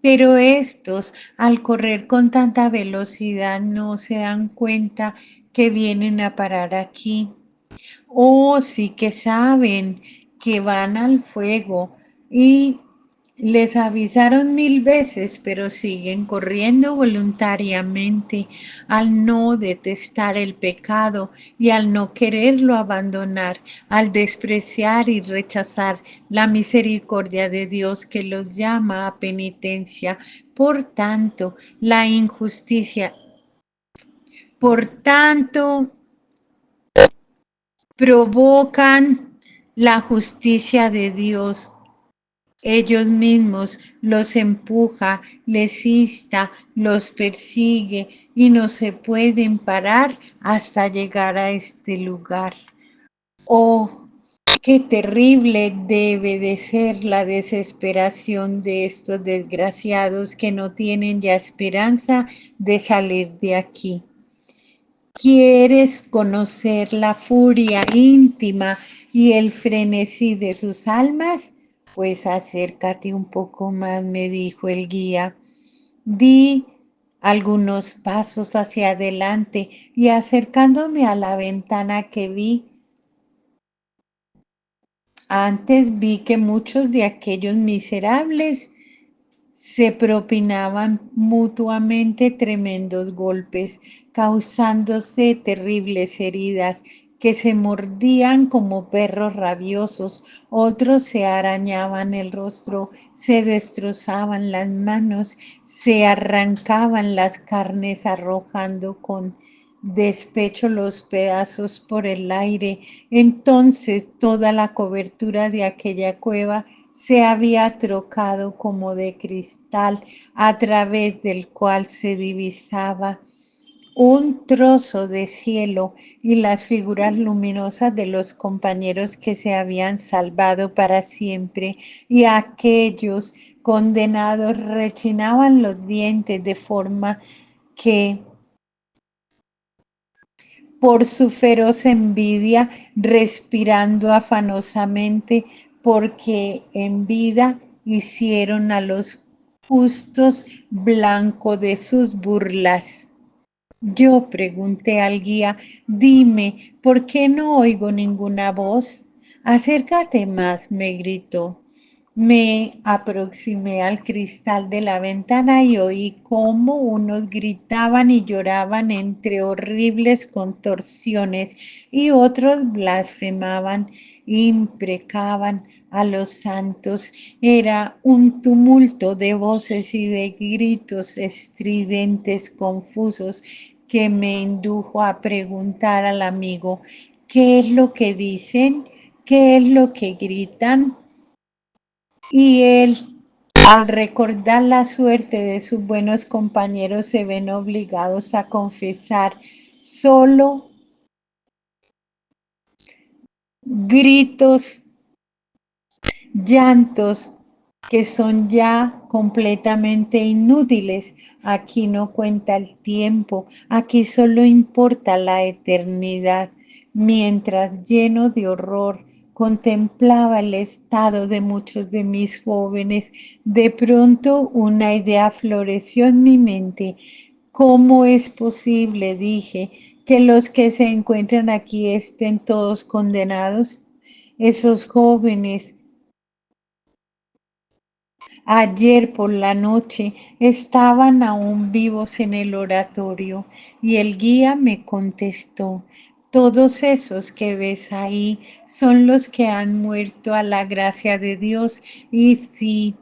pero estos, al correr con tanta velocidad, no se dan cuenta que vienen a parar aquí. Oh, sí que saben que van al fuego y les avisaron 1000 veces, pero siguen corriendo voluntariamente al no detestar el pecado y al no quererlo abandonar, al despreciar y rechazar la misericordia de Dios que los llama a penitencia. Por tanto, la injusticia, por tanto, provocan la justicia de Dios. Ellos mismos los empuja, les insta, los persigue y no se pueden parar hasta llegar a este lugar. Oh, qué terrible debe de ser la desesperación de estos desgraciados que no tienen ya esperanza de salir de aquí. ¿Quieres conocer la furia íntima y el frenesí de sus almas? Pues acércate un poco más, me dijo el guía. Di algunos pasos hacia adelante y acercándome a la ventana que vi, antes vi que muchos de aquellos miserables se propinaban mutuamente tremendos golpes, causándose terribles heridas que se mordían como perros rabiosos, otros se arañaban el rostro, se destrozaban las manos, se arrancaban las carnes arrojando con despecho los pedazos por el aire. Entonces toda la cobertura de aquella cueva se había trocado como de cristal, a través del cual se divisaba un trozo de cielo y las figuras luminosas de los compañeros que se habían salvado para siempre, y aquellos condenados rechinaban los dientes de forma que por su feroz envidia, respirando afanosamente, porque en vida hicieron a los justos blanco de sus burlas. Yo pregunté al guía, dime, ¿por qué no oigo ninguna voz? Acércate más, me gritó. Me aproximé al cristal de la ventana y oí cómo unos gritaban y lloraban entre horribles contorsiones y otros blasfemaban, imprecaban a los santos. Era un tumulto de voces y de gritos estridentes, confusos, que me indujo a preguntar al amigo, ¿qué es lo que dicen? ¿Qué es lo que gritan? Y él, al recordar la suerte de sus buenos compañeros, se ven obligados a confesar solo gritos, llantos, que son ya completamente inútiles. Aquí no cuenta el tiempo, aquí solo importa la eternidad. Mientras, lleno de horror, contemplaba el estado de muchos de mis jóvenes, de pronto una idea floreció en mi mente. ¿Cómo es posible, dije, que los que se encuentran aquí estén todos condenados? Esos jóvenes ayer por la noche estaban aún vivos en el oratorio, y el guía me contestó, Todos esos que ves ahí son los que han muerto a la gracia de Dios. Y si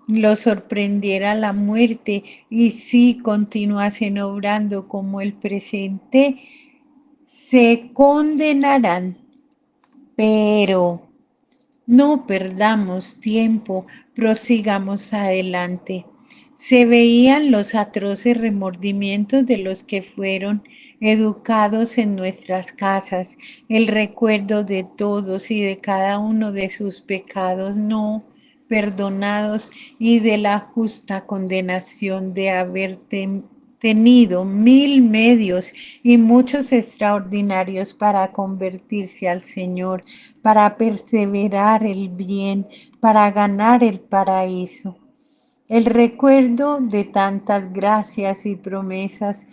los sorprendiera la muerte y si continuasen obrando como el presente, se condenarán. Pero no perdamos tiempo, prosigamos adelante. Se veían los atroces remordimientos de los que fueron educados en nuestras casas, el recuerdo de todos y de cada uno de sus pecados no perdonados y de la justa condenación de haber tenido 1000 medios y muchos extraordinarios para convertirse al Señor, para perseverar el bien, para ganar el paraíso. El recuerdo de tantas gracias y promesas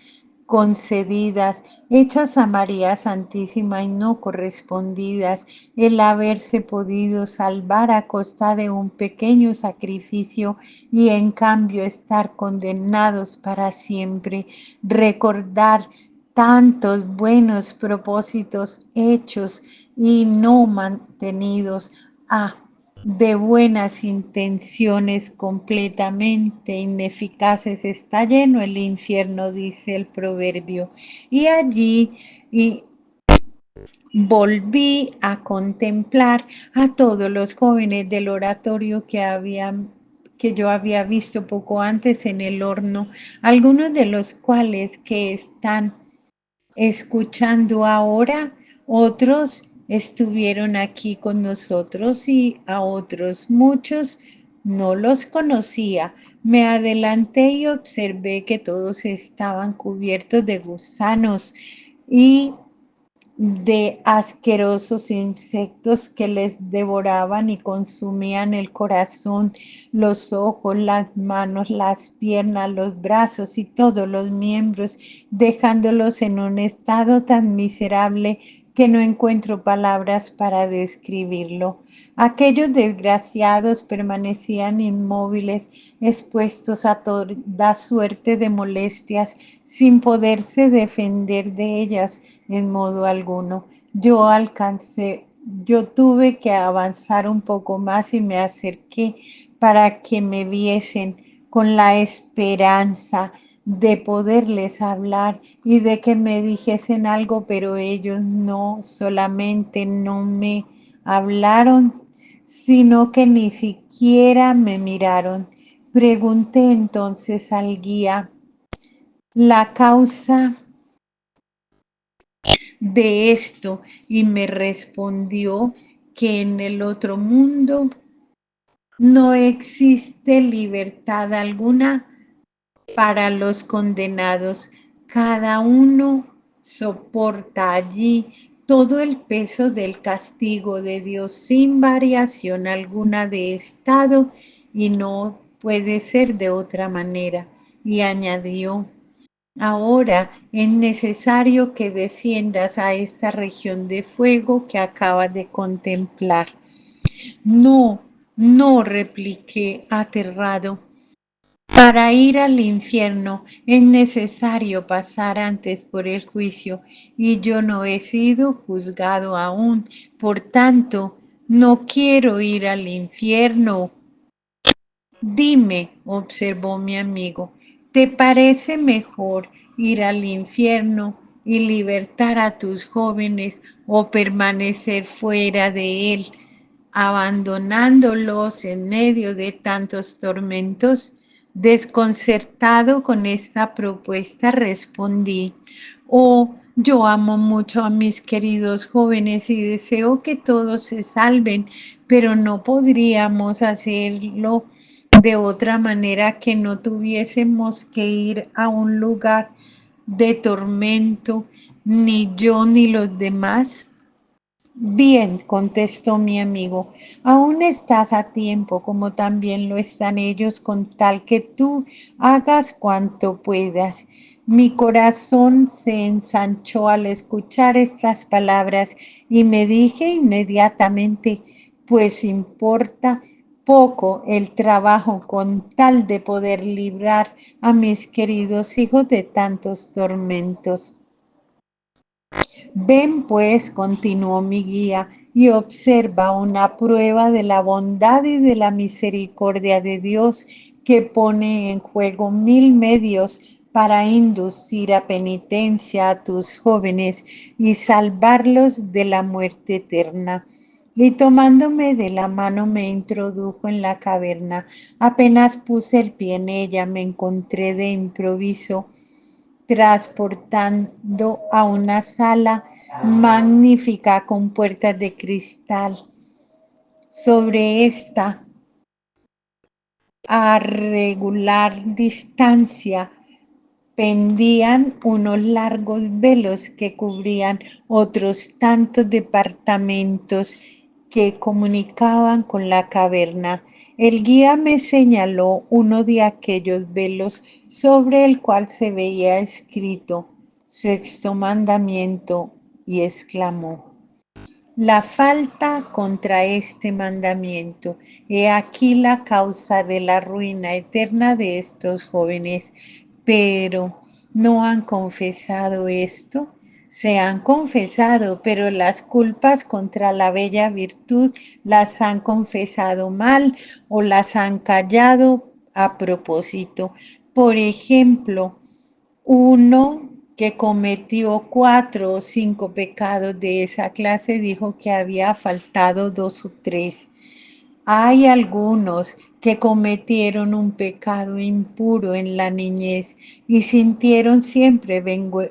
concedidas, hechas a María Santísima y no correspondidas, el haberse podido salvar a costa de un pequeño sacrificio y en cambio estar condenados para siempre, recordar tantos buenos propósitos hechos y no mantenidos. De buenas intenciones completamente ineficaces está lleno el infierno, dice el proverbio. Y allí y volví a contemplar a todos los jóvenes del oratorio que yo había visto poco antes en el horno, algunos de los cuales que están escuchando ahora, otros estuvieron aquí con nosotros y a otros muchos no los conocía. Me adelanté y observé que todos estaban cubiertos de gusanos y de asquerosos insectos que les devoraban y consumían el corazón, los ojos, las manos, las piernas, los brazos y todos los miembros, dejándolos en un estado tan miserable que no encuentro palabras para describirlo. Aquellos desgraciados permanecían inmóviles, expuestos a toda suerte de molestias, sin poderse defender de ellas en modo alguno. Yo tuve que avanzar un poco más y me acerqué para que me viesen con la esperanza de poderles hablar y de que me dijesen algo, pero ellos no solamente no me hablaron, sino que ni siquiera me miraron. Pregunté entonces al guía la causa de esto y me respondió que en el otro mundo no existe libertad alguna para los condenados. Cada uno soporta allí todo el peso del castigo de Dios sin variación alguna de estado y no puede ser de otra manera. Y añadió, ahora es necesario que desciendas a esta región de fuego que acabas de contemplar. No, no, repliqué aterrado. Para ir al infierno es necesario pasar antes por el juicio y yo no he sido juzgado aún. Por tanto, no quiero ir al infierno. Dime, observó mi amigo, ¿te parece mejor ir al infierno y libertar a tus jóvenes o permanecer fuera de él, abandonándolos en medio de tantos tormentos? Desconcertado con esta propuesta, respondí, oh, yo amo mucho a mis queridos jóvenes y deseo que todos se salven, pero no podríamos hacerlo de otra manera que no tuviésemos que ir a un lugar de tormento, ni yo ni los demás. Bien, contestó mi amigo, aún estás a tiempo, como también lo están ellos, con tal que tú hagas cuanto puedas. Mi corazón se ensanchó al escuchar estas palabras y me dije inmediatamente, pues importa poco el trabajo con tal de poder librar a mis queridos hijos de tantos tormentos. Ven pues, continuó mi guía, y observa una prueba de la bondad y de la misericordia de Dios que pone en juego mil medios para inducir a penitencia a tus jóvenes y salvarlos de la muerte eterna. Y tomándome de la mano me introdujo en la caverna. Apenas puse el pie en ella, me encontré de improviso transportando a una sala magnífica con puertas de cristal. Sobre esta, a regular distancia, pendían unos largos velos que cubrían otros tantos departamentos que comunicaban con la caverna. El guía me señaló uno de aquellos velos sobre el cual se veía escrito Sexto Mandamiento y exclamó: la falta contra este mandamiento. He aquí la causa de la ruina eterna de estos jóvenes. Pero ¿no han confesado esto? Se han confesado, pero las culpas contra la bella virtud las han confesado mal o las han callado a propósito. Por ejemplo, uno que cometió 4 o 5 pecados de esa clase dijo que había faltado 2 o 3. Hay algunos que cometieron un pecado impuro en la niñez y sintieron siempre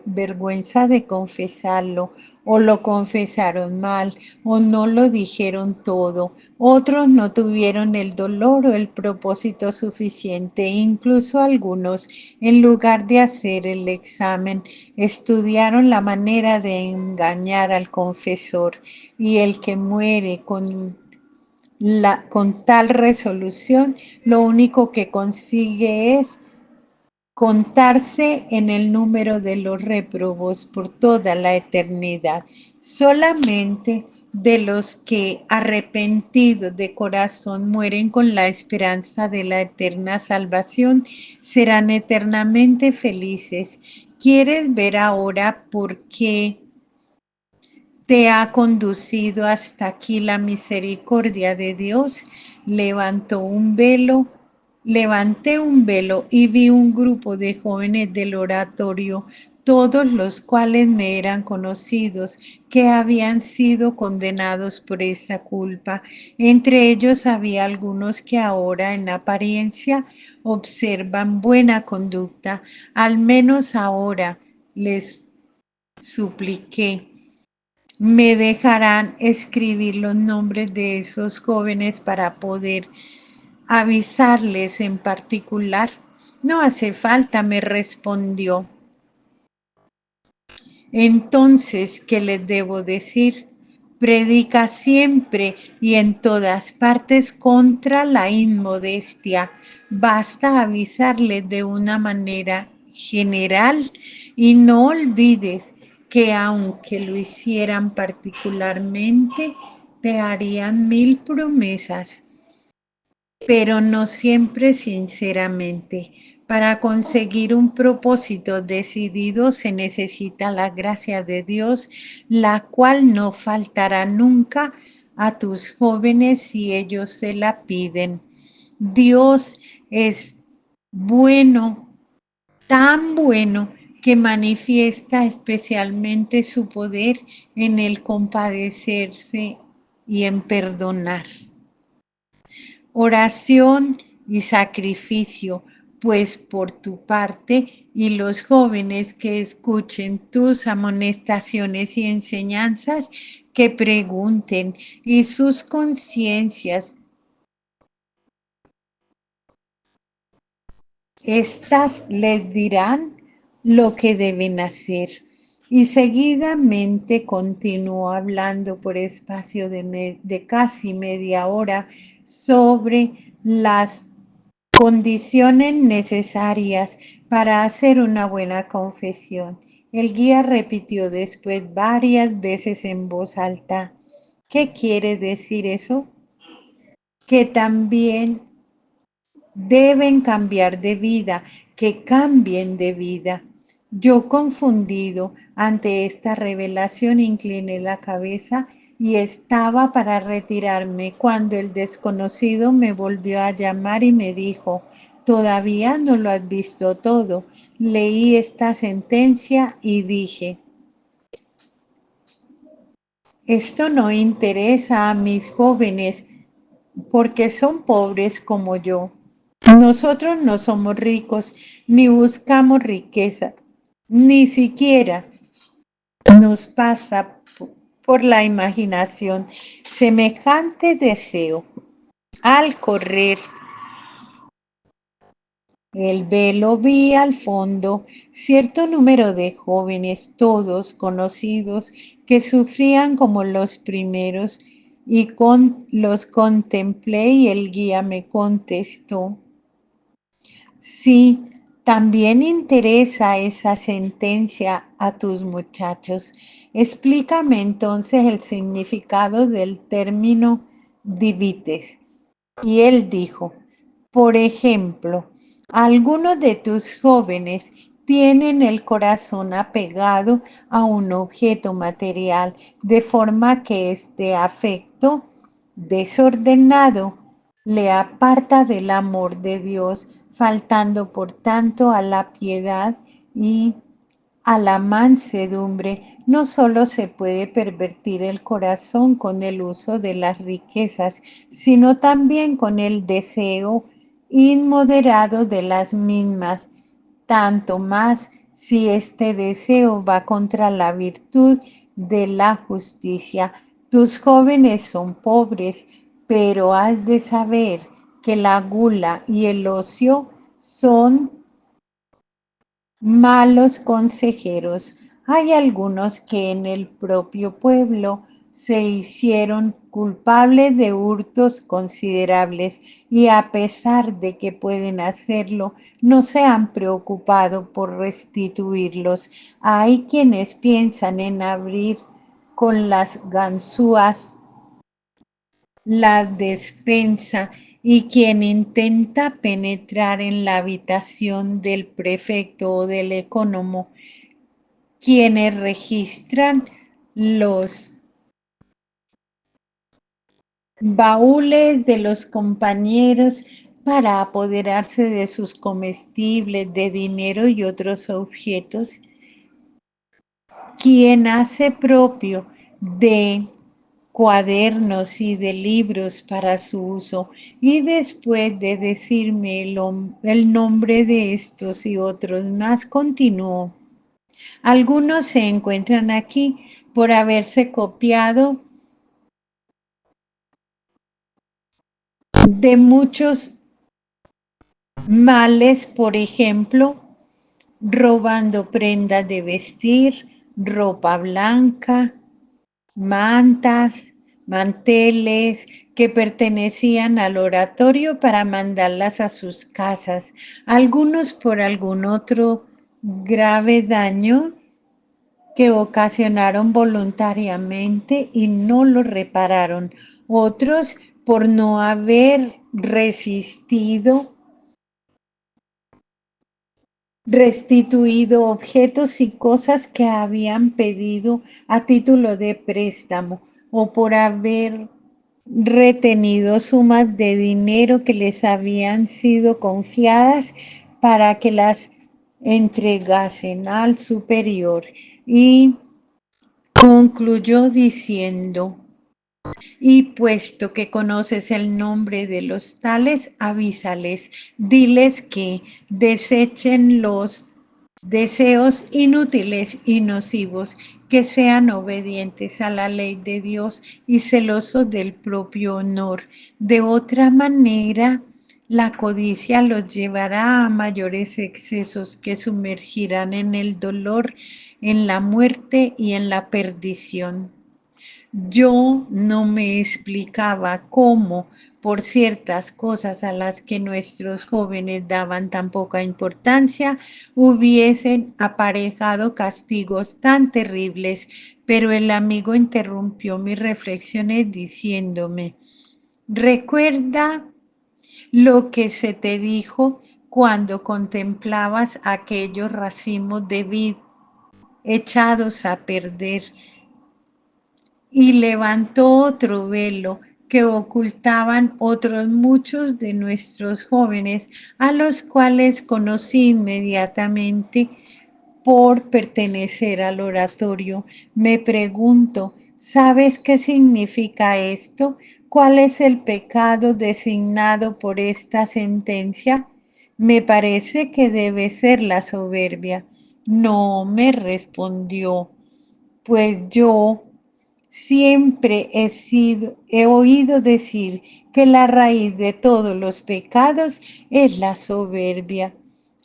vergüenza de confesarlo, o lo confesaron mal, o no lo dijeron todo. Otros no tuvieron el dolor o el propósito suficiente. Incluso algunos, en lugar de hacer el examen, estudiaron la manera de engañar al confesor, y el que muere con tal resolución, lo único que consigue es contarse en el número de los réprobos por toda la eternidad. Solamente de los que arrepentidos de corazón mueren con la esperanza de la eterna salvación serán eternamente felices. ¿Quieres ver ahora por qué te ha conducido hasta aquí la misericordia de Dios? Levantó un velo, Levanté un velo y vi un grupo de jóvenes del oratorio, todos los cuales me eran conocidos, que habían sido condenados por esa culpa. Entre ellos había algunos que ahora en apariencia observan buena conducta. Al menos ahora les supliqué: ¿me dejarán escribir los nombres de esos jóvenes para poder avisarles en particular? No hace falta, me respondió. Entonces, ¿qué les debo decir? Predica siempre y en todas partes contra la inmodestia. Basta avisarles de una manera general, y no olvides que aunque lo hicieran particularmente, te harían 1000 promesas, pero no siempre sinceramente. Para conseguir un propósito decidido se necesita la gracia de Dios, la cual no faltará nunca a tus jóvenes si ellos se la piden. Dios es bueno, tan bueno, que manifiesta especialmente su poder en el compadecerse y en perdonar. Oración y sacrificio, pues por tu parte, y los jóvenes que escuchen tus amonestaciones y enseñanzas, que pregunten, y sus conciencias, estas les dirán lo que deben hacer. Y seguidamente continuó hablando por espacio de casi media hora sobre las condiciones necesarias para hacer una buena confesión. El guía repitió después varias veces en voz alta: ¿qué quiere decir eso? Que también deben cambiar de vida, que cambien de vida. Yo, confundido ante esta revelación, incliné la cabeza y estaba para retirarme cuando el desconocido me volvió a llamar y me dijo: «Todavía no lo has visto todo». Leí esta sentencia y dije: «Esto no interesa a mis jóvenes porque son pobres como yo. Nosotros no somos ricos ni buscamos riqueza, ni siquiera nos pasa por la imaginación semejante deseo. Al correr el velo vi al fondo cierto número de jóvenes, todos conocidos, que sufrían como los primeros, y los contemplé y el guía me contestó: «Sí, también interesa esa sentencia a tus muchachos. Explícame entonces el significado del término divites». Y él dijo: «Por ejemplo, algunos de tus jóvenes tienen el corazón apegado a un objeto material, de forma que este afecto desordenado le aparta del amor de Dios, faltando por tanto a la piedad y a la mansedumbre. No solo se puede pervertir el corazón con el uso de las riquezas, sino también con el deseo inmoderado de las mismas, tanto más si este deseo va contra la virtud de la justicia. Tus jóvenes son pobres, pero has de saber que la gula y el ocio son malos consejeros. Hay algunos que en el propio pueblo se hicieron culpables de hurtos considerables y, a pesar de que pueden hacerlo, no se han preocupado por restituirlos. Hay quienes piensan en abrir con las ganzúas la despensa, y quien intenta penetrar en la habitación del prefecto o del ecónomo, quienes registran los baúles de los compañeros para apoderarse de sus comestibles, de dinero y otros objetos, quien hace propio de cuadernos y de libros para su uso, y después de decirme el nombre de estos y otros más, continuó: algunos se encuentran aquí por haberse copiado de muchos males, por ejemplo, robando prendas de vestir, ropa blanca, mantas, manteles que pertenecían al oratorio, para mandarlas a sus casas, algunos por algún otro grave daño que ocasionaron voluntariamente y no lo repararon, otros por no haber restituido objetos y cosas que habían pedido a título de préstamo, o por haber retenido sumas de dinero que les habían sido confiadas para que las entregasen al superior. Y concluyó diciendo: y puesto que conoces el nombre de los tales, avísales, diles que desechen los deseos inútiles y nocivos, que sean obedientes a la ley de Dios y celosos del propio honor. De otra manera, la codicia los llevará a mayores excesos que sumergirán en el dolor, en la muerte y en la perdición. Yo no me explicaba cómo, por ciertas cosas a las que nuestros jóvenes daban tan poca importancia, hubiesen aparejado castigos tan terribles, pero el amigo interrumpió mis reflexiones diciéndome: «Recuerda lo que se te dijo cuando contemplabas aquellos racimos de vid echados a perder, y levantó otro velo que ocultaban otros muchos de nuestros jóvenes, a los cuales conocí inmediatamente por pertenecer al oratorio. Me pregunto, ¿sabes qué significa esto? ¿Cuál es el pecado designado por esta sentencia? Me parece que debe ser la soberbia. No, me respondió, pues yo siempre he oído decir que la raíz de todos los pecados es la soberbia.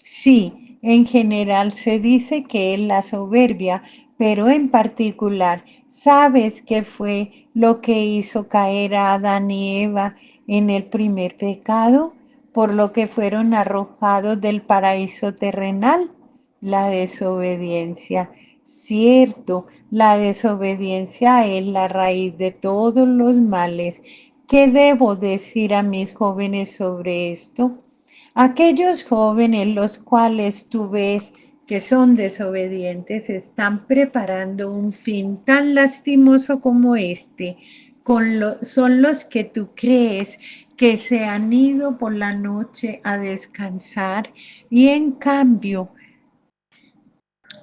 Sí, en general se dice que es la soberbia, pero en particular, ¿sabes qué fue lo que hizo caer a Adán y Eva en el primer pecado? Por lo que fueron arrojados del paraíso terrenal, la desobediencia. Cierto, la desobediencia es la raíz de todos los males. ¿Qué debo decir a mis jóvenes sobre esto? Aquellos jóvenes los cuales tú ves que son desobedientes están preparando un fin tan lastimoso como este. Son los que tú crees que se han ido por la noche a descansar y en cambio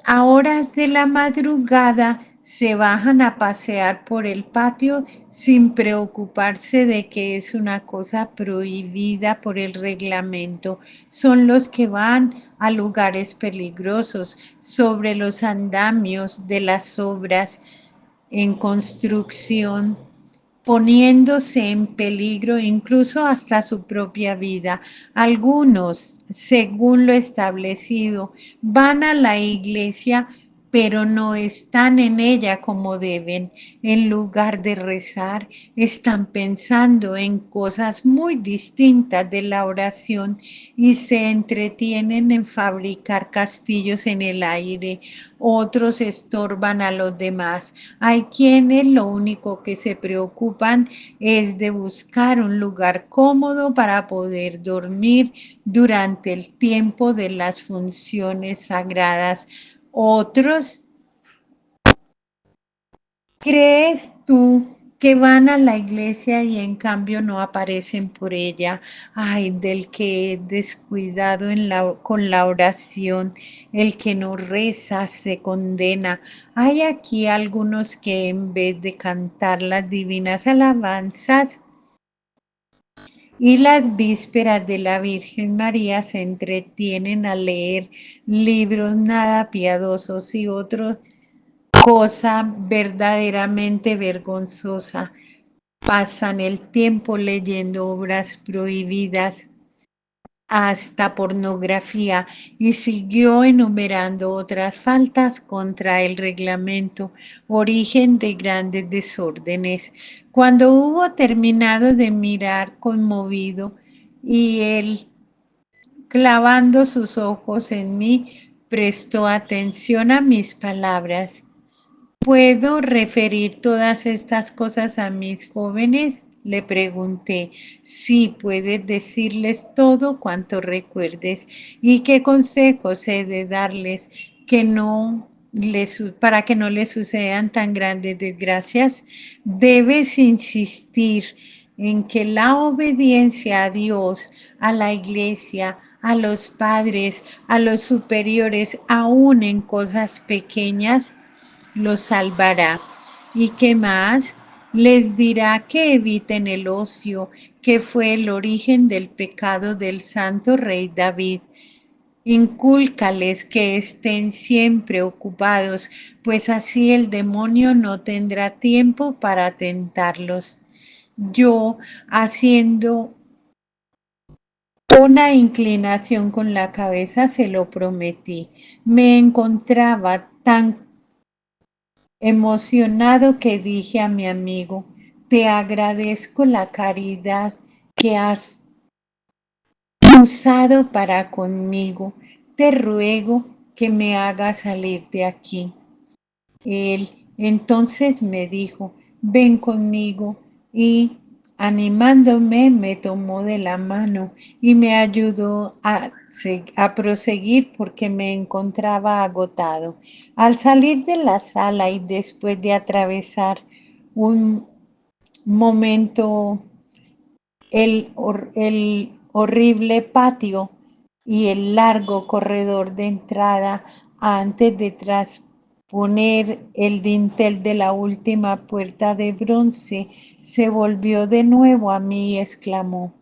a horas de la madrugada se bajan a pasear por el patio sin preocuparse de que es una cosa prohibida por el reglamento. Son los que van a lugares peligrosos sobre los andamios de las obras en construcción, poniéndose en peligro incluso hasta su propia vida. Algunos, según lo establecido, van a la iglesia, pero no están en ella como deben. En lugar de rezar, están pensando en cosas muy distintas de la oración y se entretienen en fabricar castillos en el aire. Otros estorban a los demás. Hay quienes lo único que se preocupan es de buscar un lugar cómodo para poder dormir durante el tiempo de las funciones sagradas. Otros, ¿crees tú que van a la iglesia y en cambio no aparecen por ella? Ay, del que es descuidado con la oración, el que no reza se condena. Hay aquí algunos que en vez de cantar las divinas alabanzas y las vísperas de la Virgen María se entretienen a leer libros nada piadosos y otros cosa verdaderamente vergonzosa. Pasan el tiempo leyendo obras prohibidas, hasta pornografía, y siguió enumerando otras faltas contra el reglamento, origen de grandes desórdenes. Cuando hubo terminado de mirar conmovido y él, clavando sus ojos en mí, prestó atención a mis palabras. ¿Puedo referir todas estas cosas a mis jóvenes? Le pregunté. Sí, puedes decirles todo cuanto recuerdes. ¿Y qué consejos he de darles para que no les sucedan tan grandes desgracias? Debes insistir en que la obediencia a Dios, a la iglesia, a los padres, a los superiores, aún en cosas pequeñas, los salvará. ¿Y qué más? Les dirá que eviten el ocio, que fue el origen del pecado del santo rey David. Incúlcales que estén siempre ocupados, pues así el demonio no tendrá tiempo para tentarlos. Yo, haciendo una inclinación con la cabeza, se lo prometí. Me encontraba tan emocionado que dije a mi amigo, te agradezco la caridad que has usado para conmigo. Te ruego que me hagas salir de aquí. Él entonces me dijo, ven conmigo y Animándome, me tomó de la mano y me ayudó a proseguir porque me encontraba agotado. Al salir de la sala y después de atravesar un momento el horrible patio y el largo corredor de entrada antes de trasponer el dintel de la última puerta de bronce, se volvió de nuevo a mí y exclamó: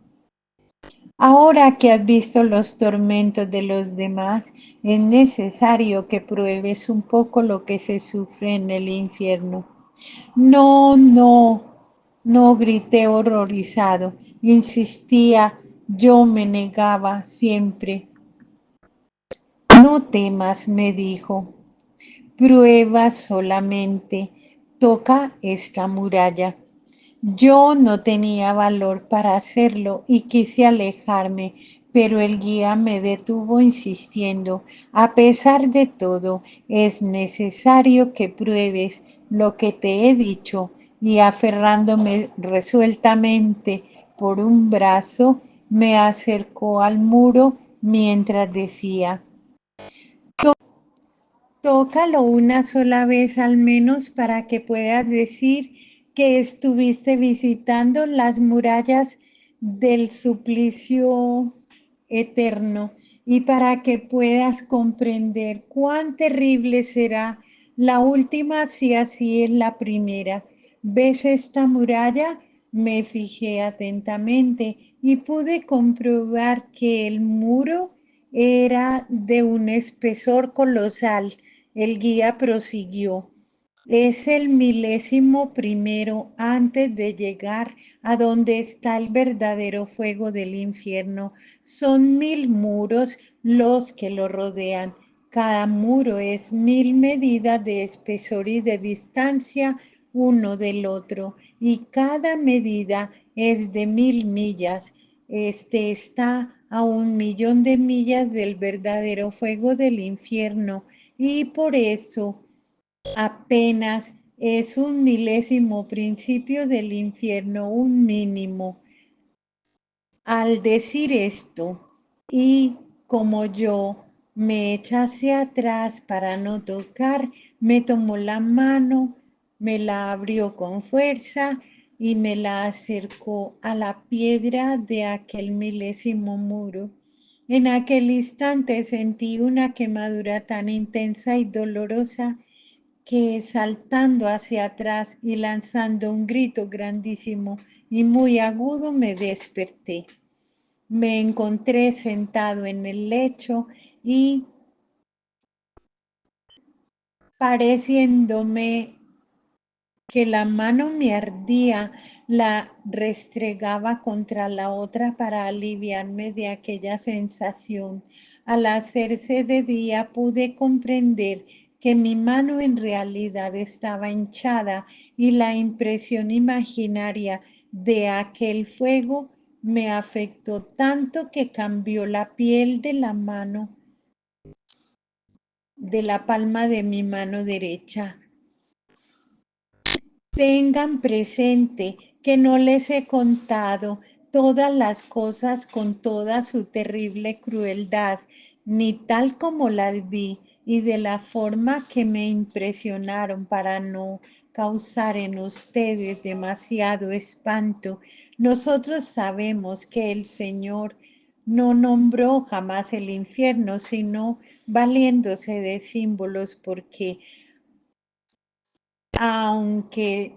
Ahora que has visto los tormentos de los demás, es necesario que pruebes un poco lo que se sufre en el infierno. No, no, no, grité horrorizado. Insistía, yo me negaba siempre. No temas, me dijo. Prueba solamente. Toca esta muralla. Yo no tenía valor para hacerlo y quise alejarme, pero el guía me detuvo insistiendo: a pesar de todo, es necesario que pruebes lo que te he dicho. Y aferrándome resueltamente por un brazo, me acercó al muro mientras decía: tócalo una sola vez al menos para que puedas decir que estuviste visitando las murallas del suplicio eterno y para que puedas comprender cuán terrible será la última si así es la primera. ¿Ves esta muralla? Me fijé atentamente y pude comprobar que el muro era de un espesor colosal. El guía prosiguió: es el milésimo primero antes de llegar a donde está el verdadero fuego del infierno. Son 1000 muros los que lo rodean. Cada muro es 1000 medidas de espesor y de distancia uno del otro, y cada medida es de 1000 millas. Este está a 1 millón de millas del verdadero fuego del infierno, y por eso apenas es un milésimo principio del infierno, un mínimo. Al decir esto, y como yo me eché hacia atrás para no tocar, me tomó la mano, me la abrió con fuerza y me la acercó a la piedra de aquel milésimo muro. En aquel instante sentí una quemadura tan intensa y dolorosa que, saltando hacia atrás y lanzando un grito grandísimo y muy agudo, me desperté. Me encontré sentado en el lecho y, pareciéndome que la mano me ardía, la restregaba contra la otra para aliviarme de aquella sensación. Al hacerse de día pude comprender que mi mano en realidad estaba hinchada y la impresión imaginaria de aquel fuego me afectó tanto que cambió la piel de la mano, de la palma de mi mano derecha. Tengan presente que no les he contado todas las cosas con toda su terrible crueldad, ni tal como las vi y de la forma que me impresionaron, para no causar en ustedes demasiado espanto. Nosotros sabemos que el Señor no nombró jamás el infierno, sino valiéndose de símbolos, porque aunque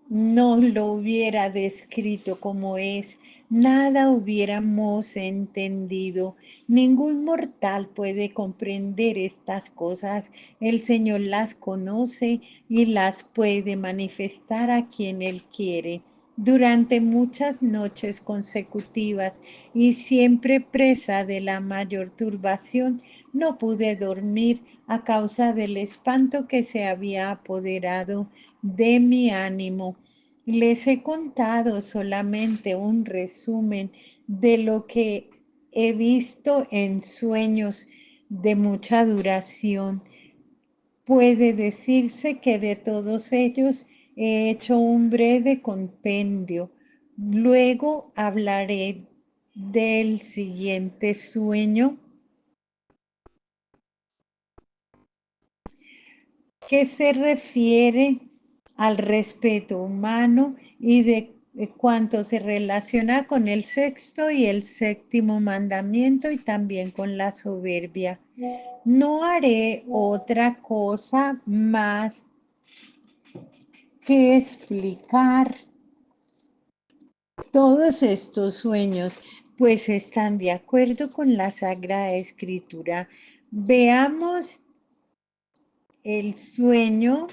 no lo hubiera descrito como es, nada hubiéramos entendido. Ningún mortal puede comprender estas cosas. El Señor las conoce y las puede manifestar a quien Él quiere. Durante muchas noches consecutivas y siempre presa de la mayor turbación, no pude dormir a causa del espanto que se había apoderado de mi ánimo. Les he contado solamente un resumen de lo que he visto en sueños de mucha duración. Puede decirse que de todos ellos he hecho un breve compendio, Luego hablaré del siguiente sueño, que se refiere al respeto humano y de cuanto se relaciona con el sexto y el séptimo mandamiento y también con la soberbia. No haré otra cosa más que explicar todos estos sueños, pues están de acuerdo con la Sagrada Escritura. Veamos el sueño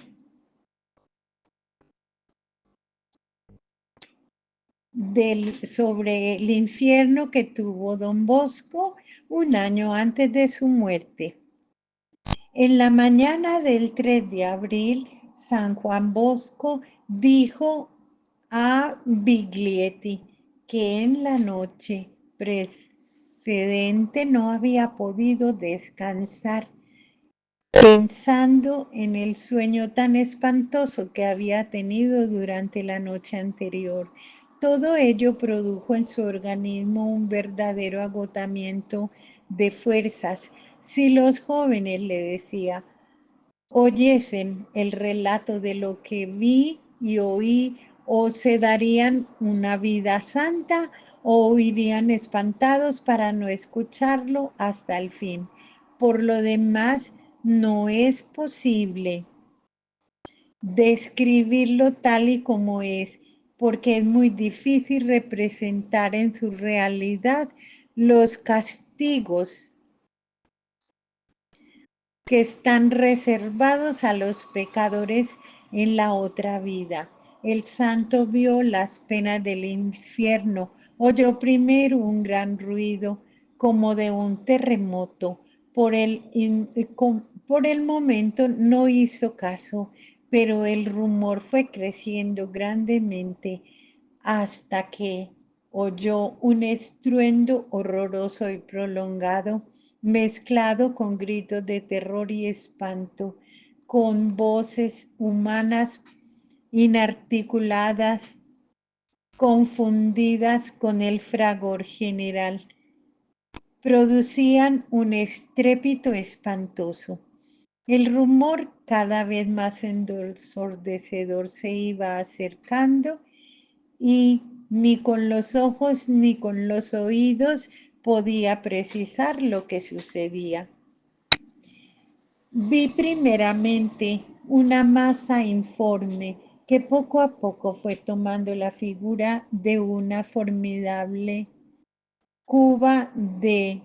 sobre el infierno que tuvo don Bosco un año antes de su muerte. En la mañana del 3 de abril, San Juan Bosco dijo a Biglietti que en la noche precedente no había podido descansar, pensando en el sueño tan espantoso que había tenido durante la noche anterior. Todo ello produjo en su organismo un verdadero agotamiento de fuerzas. Si los jóvenes, le decía, oyesen el relato de lo que vi y oí, o se darían una vida santa o huirían espantados para no escucharlo hasta el fin. Por lo demás, no es posible describirlo tal y como es, porque es muy difícil representar en su realidad los castigos que están reservados a los pecadores en la otra vida. El santo vio las penas del infierno, oyó primero un gran ruido como de un terremoto. Por el momento no hizo caso, pero el rumor fue creciendo grandemente hasta que oyó un estruendo horroroso y prolongado, mezclado con gritos de terror y espanto, con voces humanas inarticuladas, confundidas con el fragor general. Producían un estrépito espantoso. El rumor, cada vez más ensordecedor, se iba acercando y ni con los ojos ni con los oídos podía precisar lo que sucedía. Vi primeramente una masa informe que poco a poco fue tomando la figura de una formidable cuba de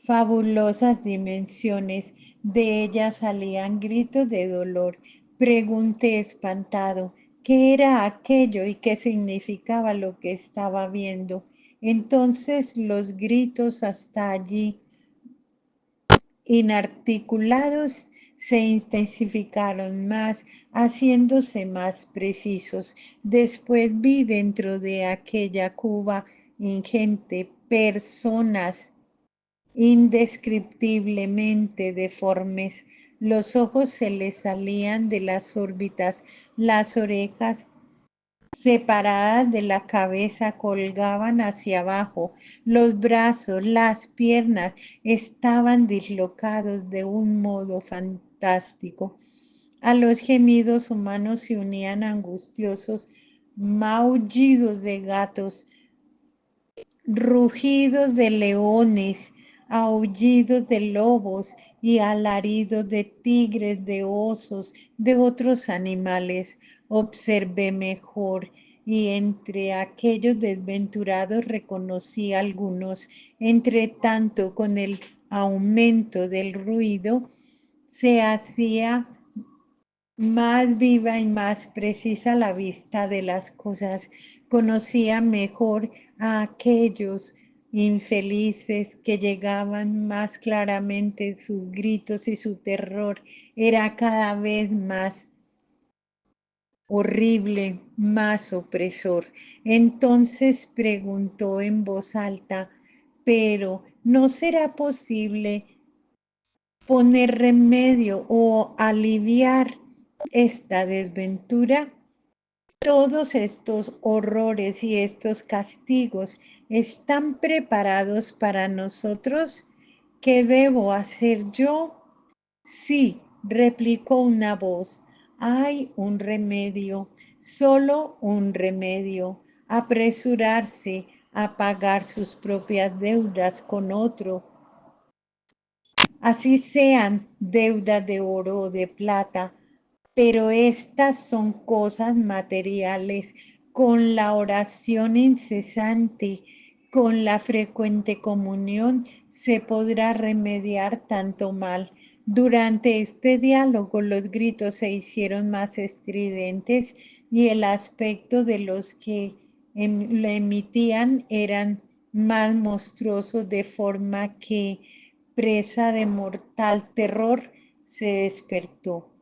fabulosas dimensiones. De ella salían gritos de dolor. Pregunté espantado qué era aquello y qué significaba lo que estaba viendo. Entonces los gritos hasta allí inarticulados se intensificaron más, haciéndose más precisos. Después vi dentro de aquella cuba ingente personas indescriptiblemente deformes. Los ojos se les salían de las órbitas, las orejas separadas de la cabeza colgaban hacia abajo, los brazos, las piernas estaban dislocados de un modo fantástico. A los gemidos humanos se unían angustiosos maullidos de gatos, rugidos de leones, aullidos de lobos y alaridos de tigres, de osos, de otros animales. Observé mejor y entre aquellos desventurados reconocí algunos. Entre tanto, con el aumento del ruido, se hacía más viva y más precisa la vista de las cosas. Conocía mejor a aquellos infelices que llegaban más claramente sus gritos y su terror era cada vez más horrible, más opresor. Entonces preguntó en voz alta, pero ¿no será posible poner remedio o aliviar esta desventura? Todos estos horrores y estos castigos están preparados para nosotros. ¿Qué debo hacer yo? Sí, replicó una voz. Hay un remedio, solo un remedio. Apresurarse a pagar sus propias deudas con otro, así sean deudas de oro o de plata, pero estas son cosas materiales. Con la oración incesante, con la frecuente comunión, se podrá remediar tanto mal. Durante este diálogo los gritos se hicieron más estridentes y el aspecto de los que lo emitían eran más monstruosos, de forma que, presa de mortal terror, se despertó.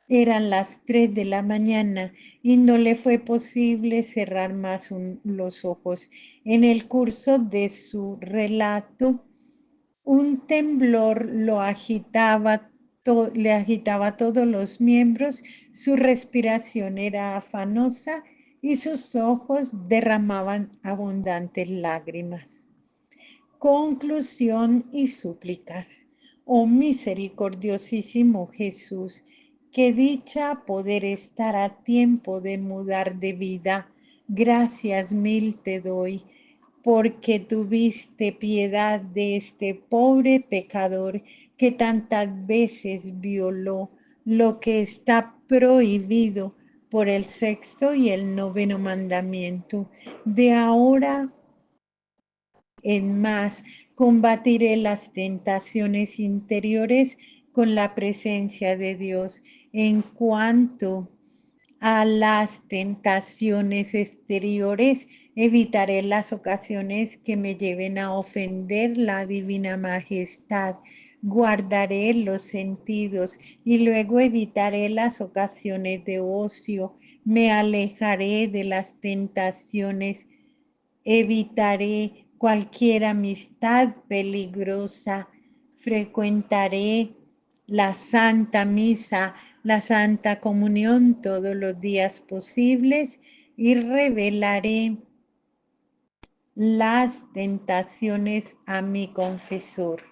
Eran las 3 de la mañana y no le fue posible cerrar más los ojos. En el curso de su relato, un temblor le agitaba todos los miembros, su respiración era afanosa y sus ojos derramaban abundantes lágrimas. Conclusión y súplicas. Oh misericordiosísimo Jesús, qué dicha poder estar a tiempo de mudar de vida. Gracias mil te doy, porque tuviste piedad de este pobre pecador que tantas veces violó lo que está prohibido por el sexto y el noveno mandamiento. De ahora en más, combatiré las tentaciones interiores con la presencia de Dios. En cuanto a las tentaciones exteriores, evitaré las ocasiones que me lleven a ofender la divina majestad. Guardaré los sentidos y luego evitaré las ocasiones de ocio. Me alejaré de las tentaciones. Evitaré cualquier amistad peligrosa. Frecuentaré la Santa Misa, la Santa Comunión todos los días posibles y revelaré las tentaciones a mi confesor.